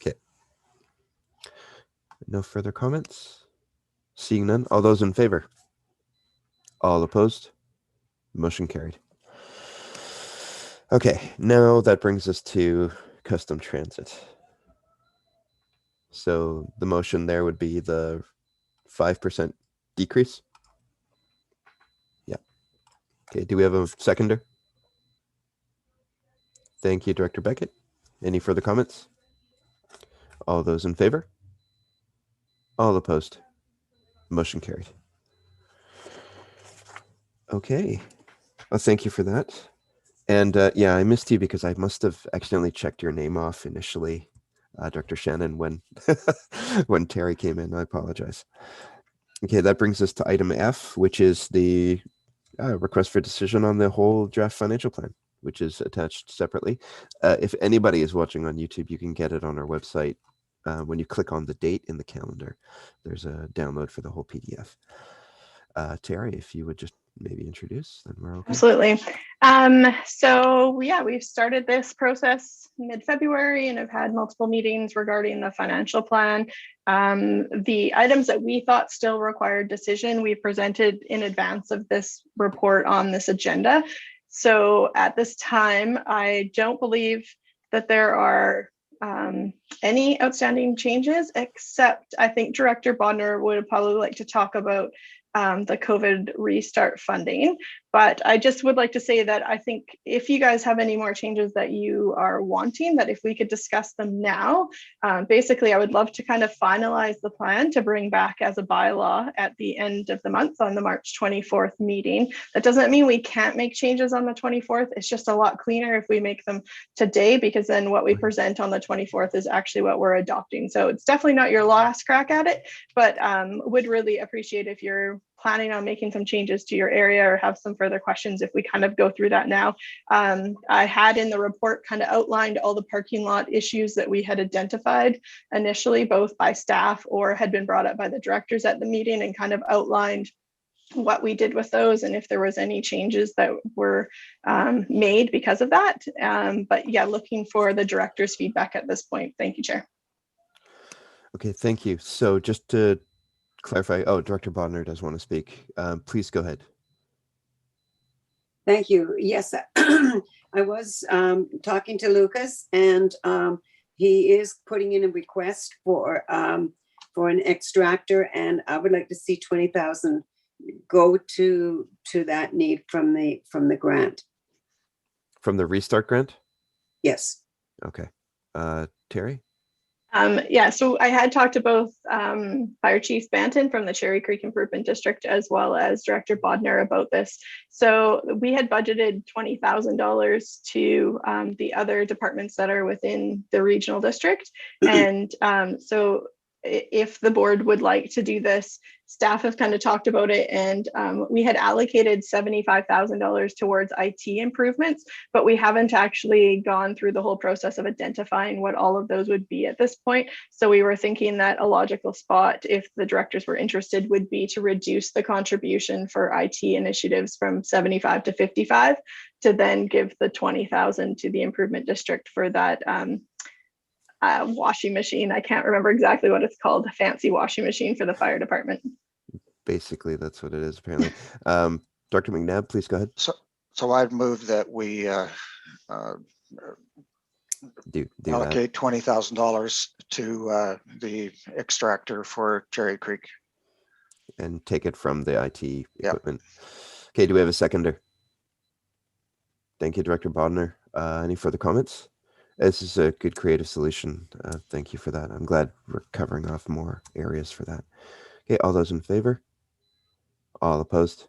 Okay. No further comments? Seeing none, all those in favor? All opposed? Motion carried. Okay, now that brings us to custom transit. So the motion there would be the 5% decrease. Yeah. Okay, do we have a seconder? Thank you, Director Beckett. Any further comments? All those in favor? All opposed? Motion carried. Okay. Well, thank you for that. And yeah, I missed you because I must have accidentally checked your name off initially, Dr. Shannon, when when Terry came in. I apologize. Okay, that brings us to item F, which is the request for decision on the whole draft financial plan, which is attached separately. If anybody is watching on YouTube, you can get it on our website. When you click on the date in the calendar, there's a download for the whole PDF. Terry, if you would just maybe introduce, then we're okay. Absolutely. So yeah, we've started this process mid-February and have had multiple meetings regarding the financial plan. The items that we thought still required decision, we presented in advance of this report on this agenda. So at this time, I don't believe that there are any outstanding changes, except I think Director Bodner would probably like to talk about the COVID restart funding. But I just would like to say that I think if you guys have any more changes that you are wanting, that if we could discuss them now, basically I would love to kind of finalize the plan to bring back as a bylaw at the end of the month on the March 24th meeting. That doesn't mean we can't make changes on the 24th. It's just a lot cleaner if we make them today, because then what we present on the 24th is actually what we're adopting. So it's definitely not your last crack at it, but would really appreciate if you're planning on making some changes to your area or have some further questions if we kind of go through that now. I had in the report kind of outlined all the parking lot issues that we had identified initially, both by staff or had been brought up by the directors at the meeting, and kind of outlined what we did with those and if there was any changes that were made because of that. But yeah, looking for the director's feedback at this point. Thank you, Chair. Okay, thank you. So just to clarify, Director Bodner does want to speak. Please go ahead. Thank you. Yes, I was talking to Lucas, and he is putting in a request for for an extractor, and I would like to see 20,000 go to that need from the grant. From the restart grant? Yes. Okay. Terry? Yeah, so I had talked to both Fire Chief Banton from the Cherry Creek Improvement District as well as Director Bodner about this. So we had budgeted $20,000 to the other departments that are within the regional district. And so if the board would like to do this, staff have kind of talked about it, and we had allocated $75,000 towards IT improvements, but we haven't actually gone through the whole process of identifying what all of those would be at this point. So we were thinking that a logical spot, if the directors were interested, would be to reduce the contribution for IT initiatives from 75 to 55, to then give the 20,000 to the improvement district for that washing machine. I can't remember exactly what it's called, a fancy washing machine for the fire department. Basically, that's what it is, apparently. Dr. McNabb, please go ahead. So I'd move that we allocate $20,000 to the extractor for Cherry Creek. And take it from the IT equipment. Okay, do we have a seconder? Thank you, Director Bodner. Any further comments? This is a good creative solution. Thank you for that. I'm glad we're covering off more areas for that. Okay, all those in favor? All opposed?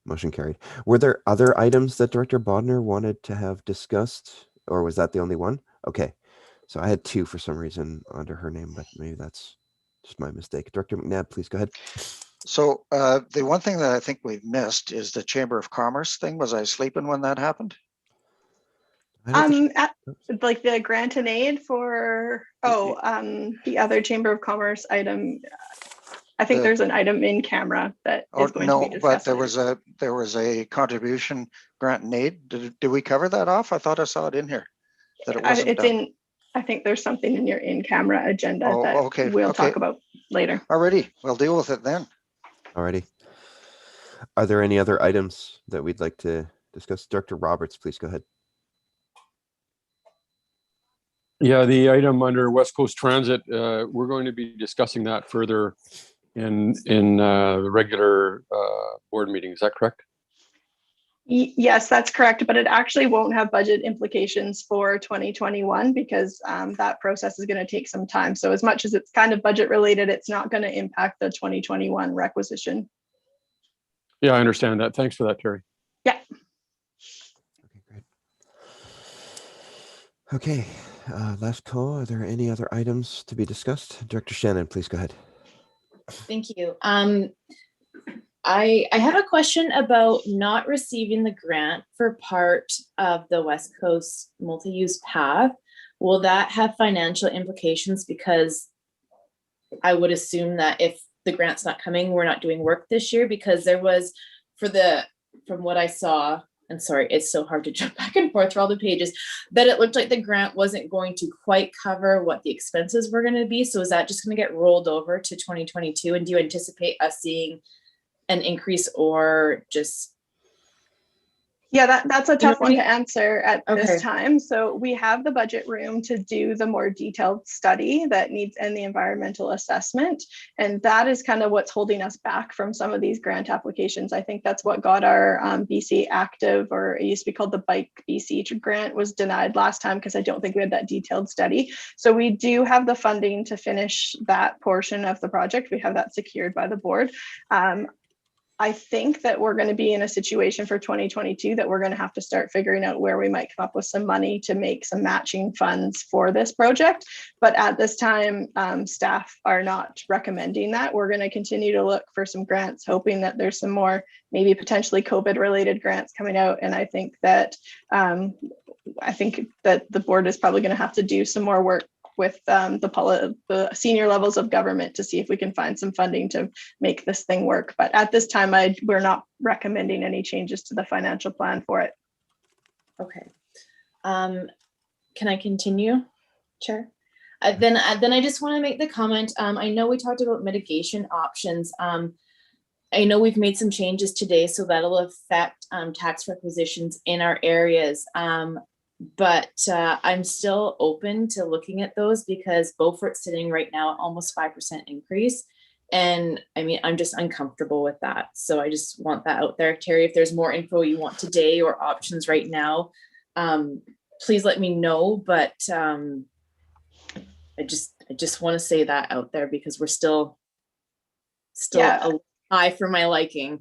Motion carried. Were there other items that Director Bodner wanted to have discussed, or was that the only one? Okay, so I had two for some reason under her name, but maybe that's just my mistake. Director McNabb, please go ahead. So the one thing that I think we've missed is the Chamber of Commerce thing. Was I sleeping when that happened? Like the grant and aid for the other Chamber of Commerce item. I think there's an item in camera that is going to be discussed. But there was a contribution grant and aid. Did we cover that off? I thought I saw it in here. That it wasn't it's done. in. I think there's something in your in-camera agenda that we'll talk about later. Alrighty, we'll deal with it then. Alrighty. Are there any other items that we'd like to discuss? Director Roberts, please go ahead. Yeah, the item under West Coast Transit, we're going to be discussing that further in the regular board meeting. Is that correct? Yes, that's correct, but it actually won't have budget implications for 2021 because that process is going to take some time. So as much as it's kind of budget related, it's not going to impact the 2021 requisition. Yeah, I understand that. Thanks for that, Terry. Yeah. Okay, great. Okay, last call. Are there any other items to be discussed? Director Shannon, please go ahead. Thank you. I have a question about not receiving the grant for part of the West Coast multi-use path. Will that have financial implications? Because I would assume that if the grant's not coming, we're not doing work this year, because there was from what I saw, and sorry, it's so hard to jump back and forth through all the pages, that it looked like the grant wasn't going to quite cover what the expenses were going to be. So is that just going to get rolled over to 2022? And do you anticipate us seeing an increase or just? Yeah, that's a tough one to answer at this time. So we have the budget room to do the more detailed study that needs and the environmental assessment. And that is kind of what's holding us back from some of these grant applications. I think that's what got our BC Active, or it used to be called the Bike BC grant, was denied last time because I don't think we had that detailed study. So we do have the funding to finish that portion of the project. We have that secured by the board. I think that we're going to be in a situation for 2022 that we're going to have to start figuring out where we might come up with some money to make some matching funds for this project. But at this time, staff are not recommending that. We're going to continue to look for some grants, hoping that there's some more, maybe potentially COVID related grants coming out. And I think that the board is probably going to have to do some more work with the senior levels of government to see if we can find some funding to make this thing work. But at this time, we're not recommending any changes to the financial plan for it. Okay. Can I continue, Chair? Then I just want to make the comment. I know we talked about mitigation options. I know we've made some changes today, so that'll affect tax requisitions in our areas. but I'm still open to looking at those because Beaufort's sitting right now at almost 5% increase. And I mean, I'm just uncomfortable with that. So I just want that out there. Terry, if there's more info you want today or options right now, please let me know. But I just want to say that out there because we're still Yeah. a high for my liking.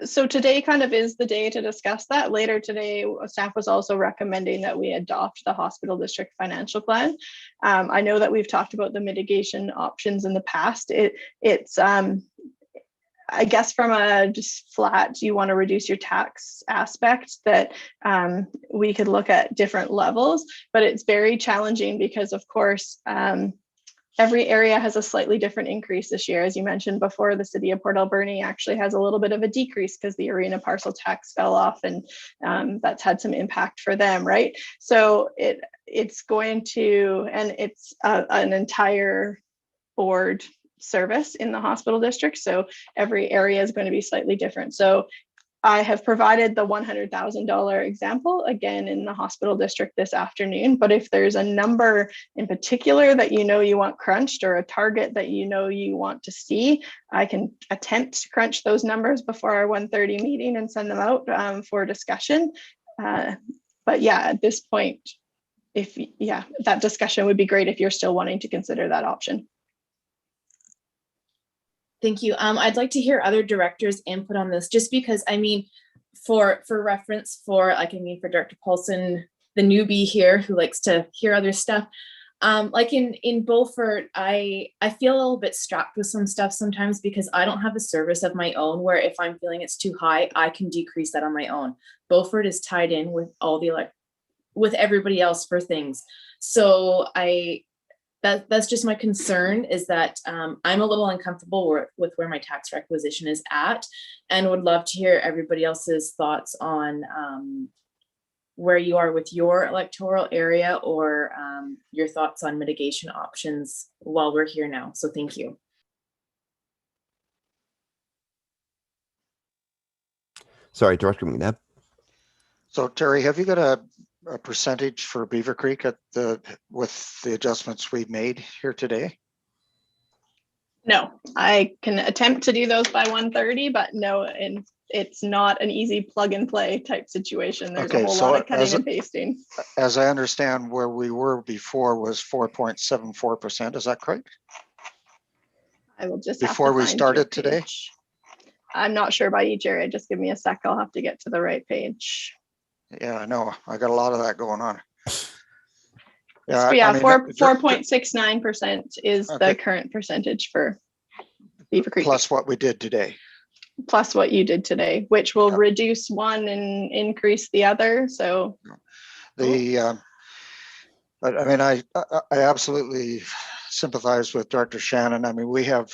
So today kind of is the day to discuss that. Later today, staff was also recommending that we adopt the hospital district financial plan. I know that we've talked about the mitigation options in the past. It's I guess from a just flat, you want to reduce your tax aspect, that we could look at different levels, but it's very challenging because of course, every area has a slightly different increase this year. As you mentioned before, the city of Port Alberni actually has a little bit of a decrease because the arena parcel tax fell off, and that's had some impact for them, right? So it's going to, and it's an entire board service in the hospital district. So every area is going to be slightly different. So I have provided the $100,000 example again in the hospital district this afternoon, but if there's a number in particular that you know you want crunched or a target that you know you want to see, I can attempt to crunch those numbers before our 1:30 meeting and send them out for discussion. But yeah, at this point, that discussion would be great if you're still wanting to consider that option. Thank you. I'd like to hear other directors' input on this, just because, I mean, for reference, for Director Paulson, the newbie here who likes to hear other stuff, like in Beaufort, I feel a little bit strapped with some stuff sometimes because I don't have a service of my own where if I'm feeling it's too high, I can decrease that on my own. Beaufort is tied in with all the with everybody else for things. So that's just my concern, is that I'm a little uncomfortable with where my tax requisition is at, and would love to hear everybody else's thoughts on where you are with your electoral area, or your thoughts on mitigation options while we're here now. So thank you. Sorry, Director McNabb. So Terry, have you got a percentage for Beaver Creek with the adjustments we've made here today? No, I can attempt to do those by 1:30, but no, and it's not an easy plug and play type situation. There's a whole lot of cutting and pasting. As I understand, where we were before was 4.74%. Is that correct? I will just before we started today. I'm not sure by each area. Just give me a sec. I'll have to get to the right page. Yeah, I know. I got a lot of that going on. Yeah, I mean, 4.69% is the current percentage for Beaver Creek. Plus what we did today. Plus what you did today, which will reduce one and increase the other. So I mean, I absolutely sympathize with Dr. Shannon. I mean, we have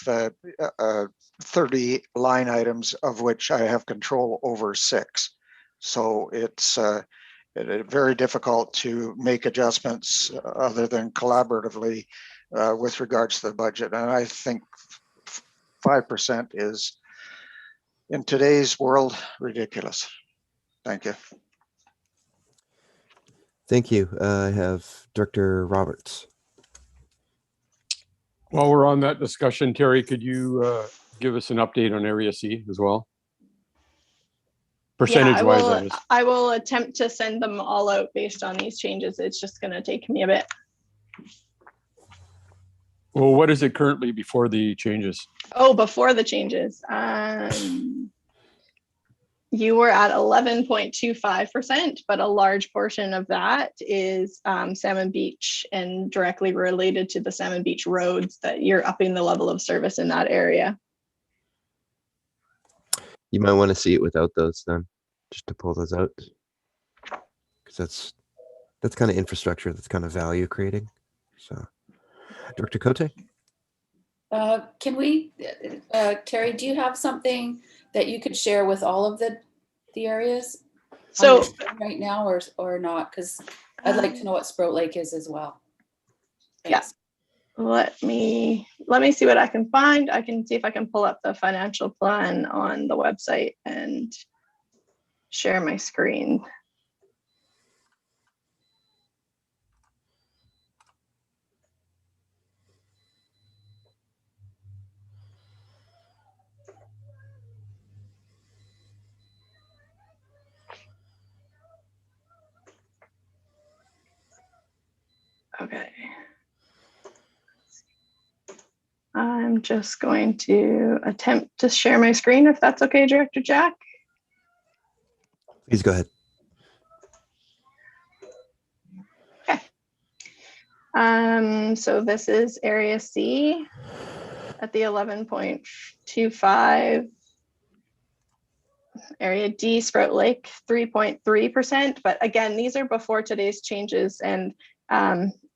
30 line items of which I have control over 6. So it's very difficult to make adjustments other than collaboratively with regards to the budget. And I think 5% is, in today's world, ridiculous. Thank you. Thank you. I have Director Roberts. While we're on that discussion, Terry, could you give us an update on Area C as well? Percentage-wise, that is. I will attempt to send them all out based on these changes. It's just going to take me a bit. Well, what is it currently before the changes? Oh, before the changes. You were at 11.25%, but a large portion of that is Salmon Beach and directly related to the Salmon Beach roads, that you're upping the level of service in that area. You might want to see it without those then, just to pull those out, because that's kind of infrastructure, that's kind of value creating. So, Director Cote? Can we, Terry, do you have something that you could share with all of the areas? So right now, or not? Because I'd like to know what Sprout Lake is as well. Thanks. Yeah. Let me see what I can find. I can see if I can pull up the financial plan on the website and share my screen. Okay. I'm just going to attempt to share my screen if that's okay, Director Jack. Please go ahead. Okay. So this is Area C at the 11.25. Area D, Sprout Lake, 3.3%. But again, these are before today's changes, and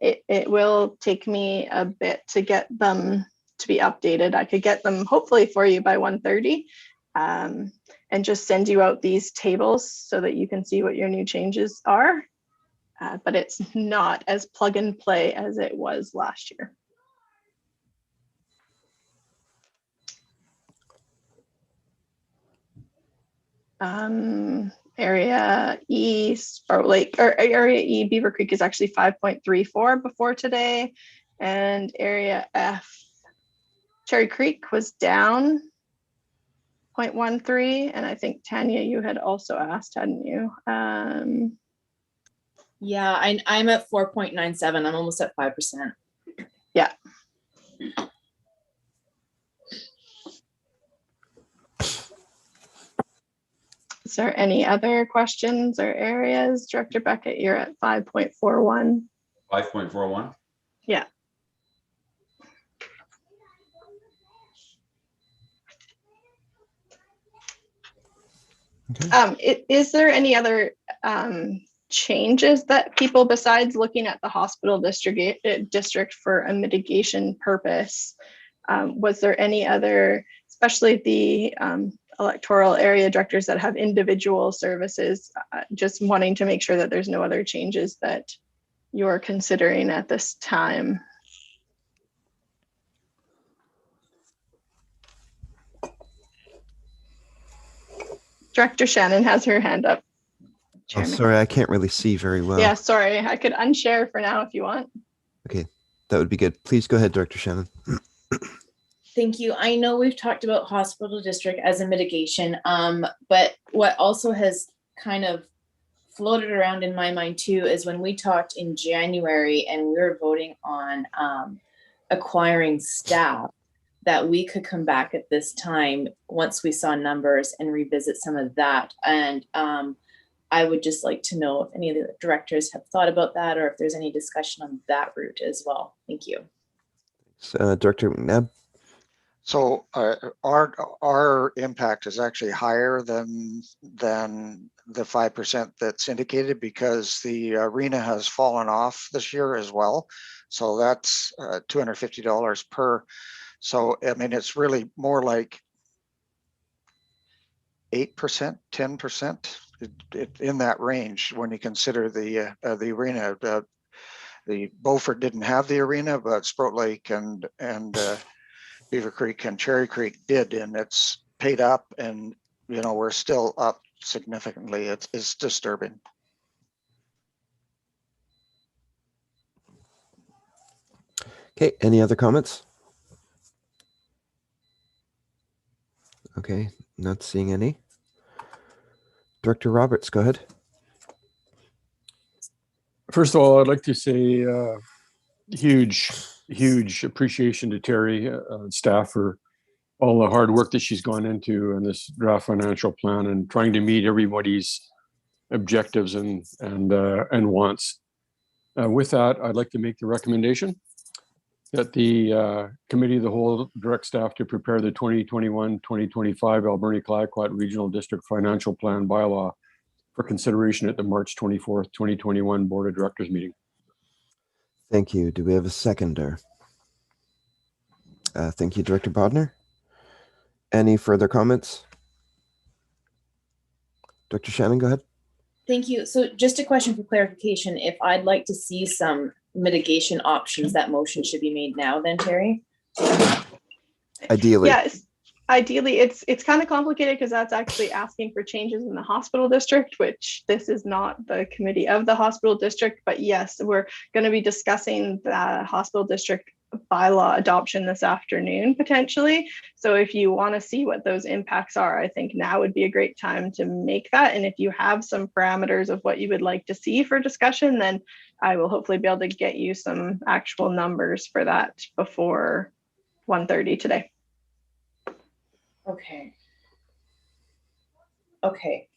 it will take me a bit to get them to be updated. I could get them hopefully for you by 1:30, and just send you out these tables so that you can see what your new changes are. But it's not as plug and play as it was last year. Area E, Sprout Lake, or Area E, Beaver Creek is actually 5.34 before today. And Area F, Cherry Creek was down 0.13. And I think Tanya, you had also asked, hadn't you? Yeah, I'm at 4.97. I'm almost at 5%. Yeah. Is there any other questions or areas? Director Beckett, you're at 5.41. 5.41? Yeah. Okay. Is there any other changes that people, besides looking at the hospital district for a mitigation purpose, was there any other, especially the electoral area directors that have individual services, just wanting to make sure that there's no other changes that you're considering at this time? Director Shannon has her hand up. Oh, sorry, I can't really see very well. Yeah, sorry. I could unshare for now if you want. Okay, that would be good. Please go ahead, Director Shannon. Thank you. I know we've talked about hospital district as a mitigation, but what also has kind of floated around in my mind too is when we talked in January and we were voting on acquiring staff, that we could come back at this time once we saw numbers and revisit some of that. And I would just like to know if any of the directors have thought about that, or if there's any discussion on that route as well. Thank you. Director McNabb. So our impact is actually higher than the 5% that's indicated, because the arena has fallen off this year as well. So that's $250 per. So I mean, it's really more like 8%, 10%, in that range when you consider the arena. The Beaufort didn't have the arena, but Sprout Lake and Beaver Creek and Cherry Creek did, and it's paid up, and you know, we're still up significantly. It's disturbing. Okay, any other comments? Okay, not seeing any. Director Roberts, go ahead. First of all, I'd like to say huge appreciation to Terry staff for all the hard work that she's gone into in this draft financial plan and trying to meet everybody's objectives and wants. With that, I'd like to make the recommendation that the Committee of the Whole direct staff to prepare the 2021-2025 Alberni-Clayoquot Regional District Financial Plan bylaw for consideration at the March 24th, 2021 Board of Directors meeting. Thank you. Do we have a seconder? Thank you, Director Bodner. Any further comments? Dr. Shannon, go ahead. Thank you. So just a question for clarification. If I'd like to see some mitigation options, that motion should be made now then, Terry? Ideally. Yes. Ideally, it's kind of complicated because that's actually asking for changes in the hospital district, which this is not the committee of the hospital district. But yes, we're going to be discussing the hospital district bylaw adoption this afternoon, potentially. So if you want to see what those impacts are, I think now would be a great time to make that. And if you have some parameters of what you would like to see for discussion, then I will hopefully be able to get you some actual numbers for that before 1:30 today. Okay. Okay.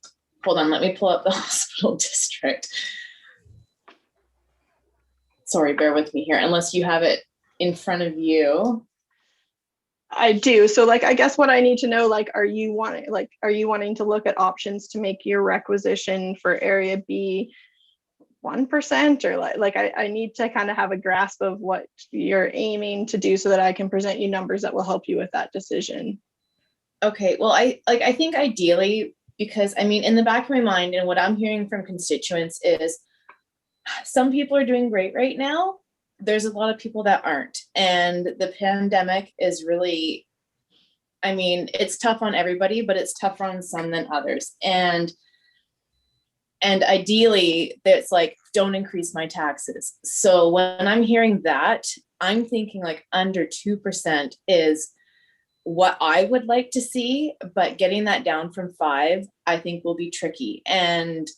Hold on. Let me pull up the hospital district. Sorry, bear with me here. Unless you have it in front of you. I do. So like, I guess what I need to know, like, are you wanting to look at options to make your requisition for area B 1%, or like I need to kind of have a grasp of what you're aiming to do so that I can present you numbers that will help you with that decision. Okay. Well, I think ideally, because I mean, in the back of my mind and what I'm hearing from constituents is some people are doing great right now. There's a lot of people that aren't. And the pandemic is really, I mean, it's tough on everybody, but it's tougher on some than others. And ideally, it's like, don't increase my taxes. So when I'm hearing that, I'm thinking like under 2% is what I would like to see, but getting that down from 5, I think will be tricky. And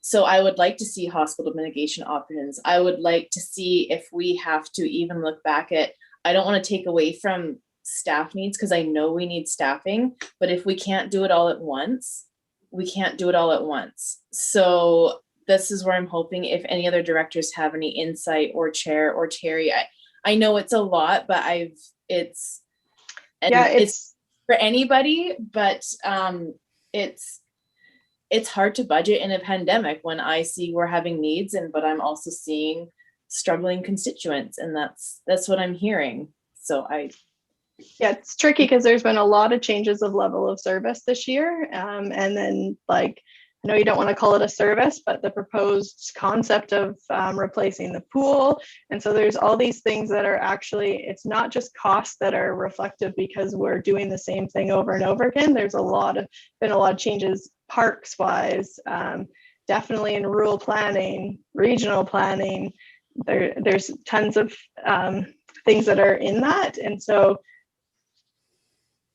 so I would like to see hospital mitigation options. I would like to see if we have to even look back at, I don't want to take away from staff needs because I know we need staffing, but if we can't do it all at once, we can't do it all at once. So this is where I'm hoping if any other directors have any insight, or Chair or Terry, I know it's a lot, but it's for anybody, but it's hard to budget in a pandemic when I see we're having needs, but I'm also seeing struggling constituents, and that's what I'm hearing. So yeah, it's tricky because there's been a lot of changes of level of service this year. And then like, I know you don't want to call it a service, but the proposed concept of replacing the pool. And so there's all these things that are actually, it's not just costs that are reflective because we're doing the same thing over and over again. There's been a lot of changes parks wise, definitely in rural planning, regional planning. There's tons of things that are in that. And so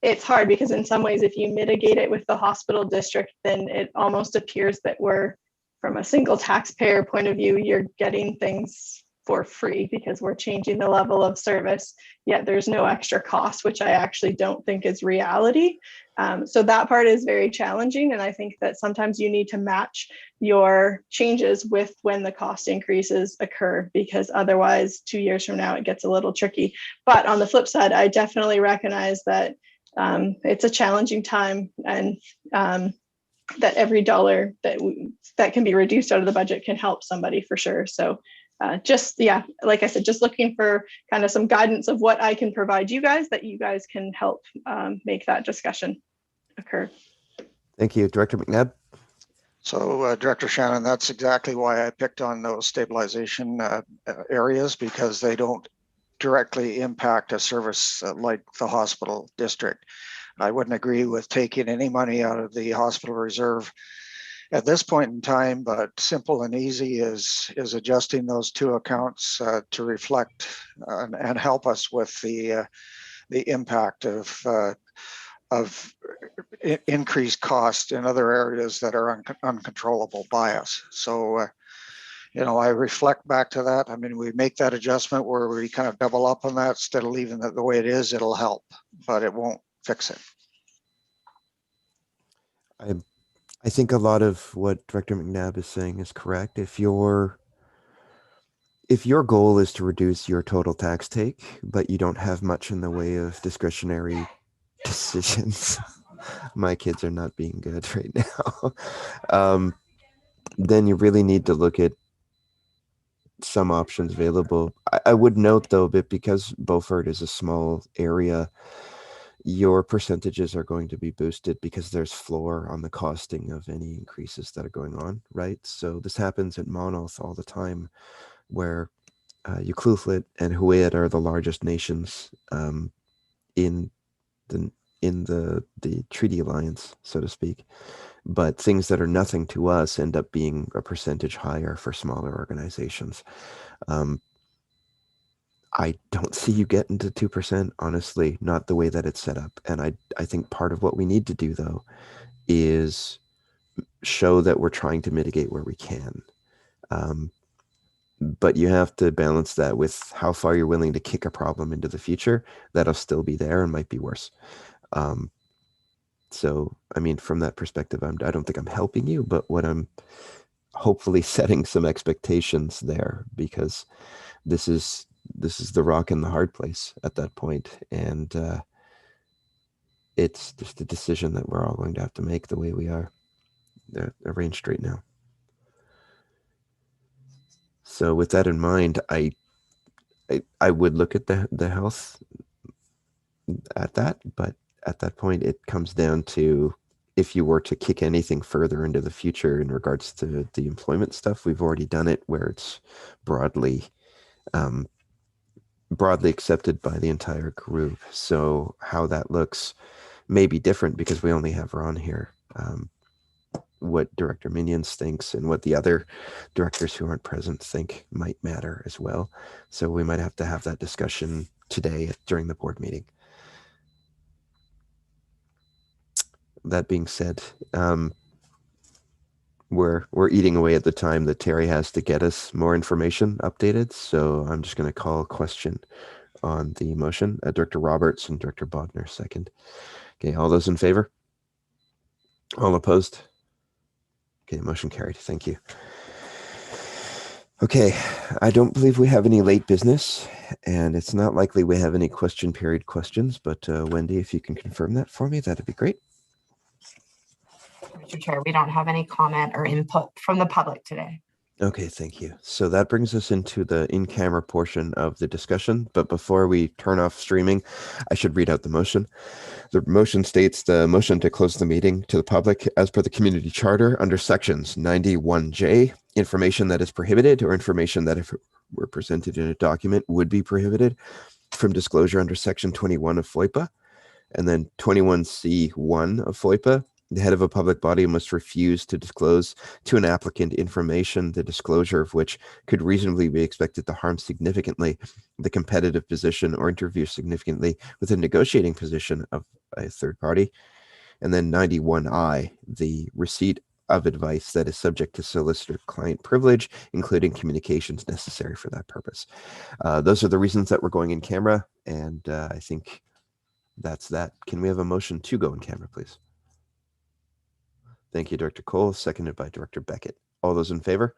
it's hard because in some ways, if you mitigate it with the hospital district, then it almost appears that we're, from a single taxpayer point of view, you're getting things for free because we're changing the level of service, yet there's no extra cost, which I actually don't think is reality. So that part is very challenging. And I think that sometimes you need to match your changes with when the cost increases occur, because otherwise 2 years from now, it gets a little tricky. But on the flip side, I definitely recognize that it's a challenging time, and that every dollar that can be reduced out of the budget can help somebody for sure. So like I said, just looking for kind of some guidance of what I can provide you guys that you guys can help make that discussion occur. Thank you, Director McNabb. So Director Shannon, that's exactly why I picked on those stabilization areas, because they don't directly impact a service like the hospital district. I wouldn't agree with taking any money out of the hospital reserve at this point in time, but simple and easy is adjusting those two accounts to reflect and help us with the impact of increased cost in other areas that are uncontrollable by us. So I reflect back to that. I mean, we make that adjustment where we kind of double up on that instead of leaving it the way it is. It'll help, but it won't fix it. I think a lot of what Director McNabb is saying is correct. If your goal is to reduce your total tax take, but you don't have much in the way of discretionary decisions, my kids are not being good right now, then you really need to look at some options available. I would note though, that because Beaufort is a small area, your percentages are going to be boosted because there's floor on the costing of any increases that are going on, right? So this happens at Monmouth all the time, where Ucluelet and Hwayet are the largest nations in the treaty alliance, so to speak. But things that are nothing to us end up being a percentage higher for smaller organizations. I don't see you getting to 2%, honestly, not the way that it's set up. And I think part of what we need to do, though, is show that we're trying to mitigate where we can. but you have to balance that with how far you're willing to kick a problem into the future that'll still be there and might be worse. So, I mean, from that perspective, I don't think I'm helping you, but what I'm hopefully setting some expectations there, because this is the rock and the hard place at that point, and it's just a decision that we're all going to have to make the way we are arranged right now. So with that in mind, I would look at the health at that, but at that point it comes down to, if you were to kick anything further into the future in regards to the employment stuff, we've already done it where it's broadly accepted by the entire group. So how that looks may be different because we only have Ron here. What Director Minions thinks and what the other directors who aren't present think might matter as well. So we might have to have that discussion today during the board meeting. That being said, we're eating away at the time that Terry has to get us more information updated. So I'm just going to call a question on the motion. Director Roberts and Director Bodner second. Okay, all those in favor? All opposed? Okay, motion carried. Thank you. Okay, I don't believe we have any late business, and it's not likely we have any question period questions, but Wendy, if you can confirm that for me, that'd be great. Mr. Chair, we don't have any comment or input from the public today. Okay, thank you. So that brings us into the in-camera portion of the discussion. But before we turn off streaming, I should read out the motion. The motion states the motion to close the meeting to the public as per the community charter under sections 91J, information that is prohibited or information that if it were presented in a document would be prohibited from disclosure under section 21 of FOIPA, and then 21C1 of FOIPA. The head of a public body must refuse to disclose to an applicant information, the disclosure of which could reasonably be expected to harm significantly the competitive position or interfere significantly with the negotiating position of a third party. And then 91I, the receipt of advice that is subject to solicitor-client privilege, including communications necessary for that purpose. Those are the reasons that we're going in camera, and I think that's that. Can we have a motion to go in camera, please? Thank you, Director Cole, seconded by Director Beckett. All those in favor?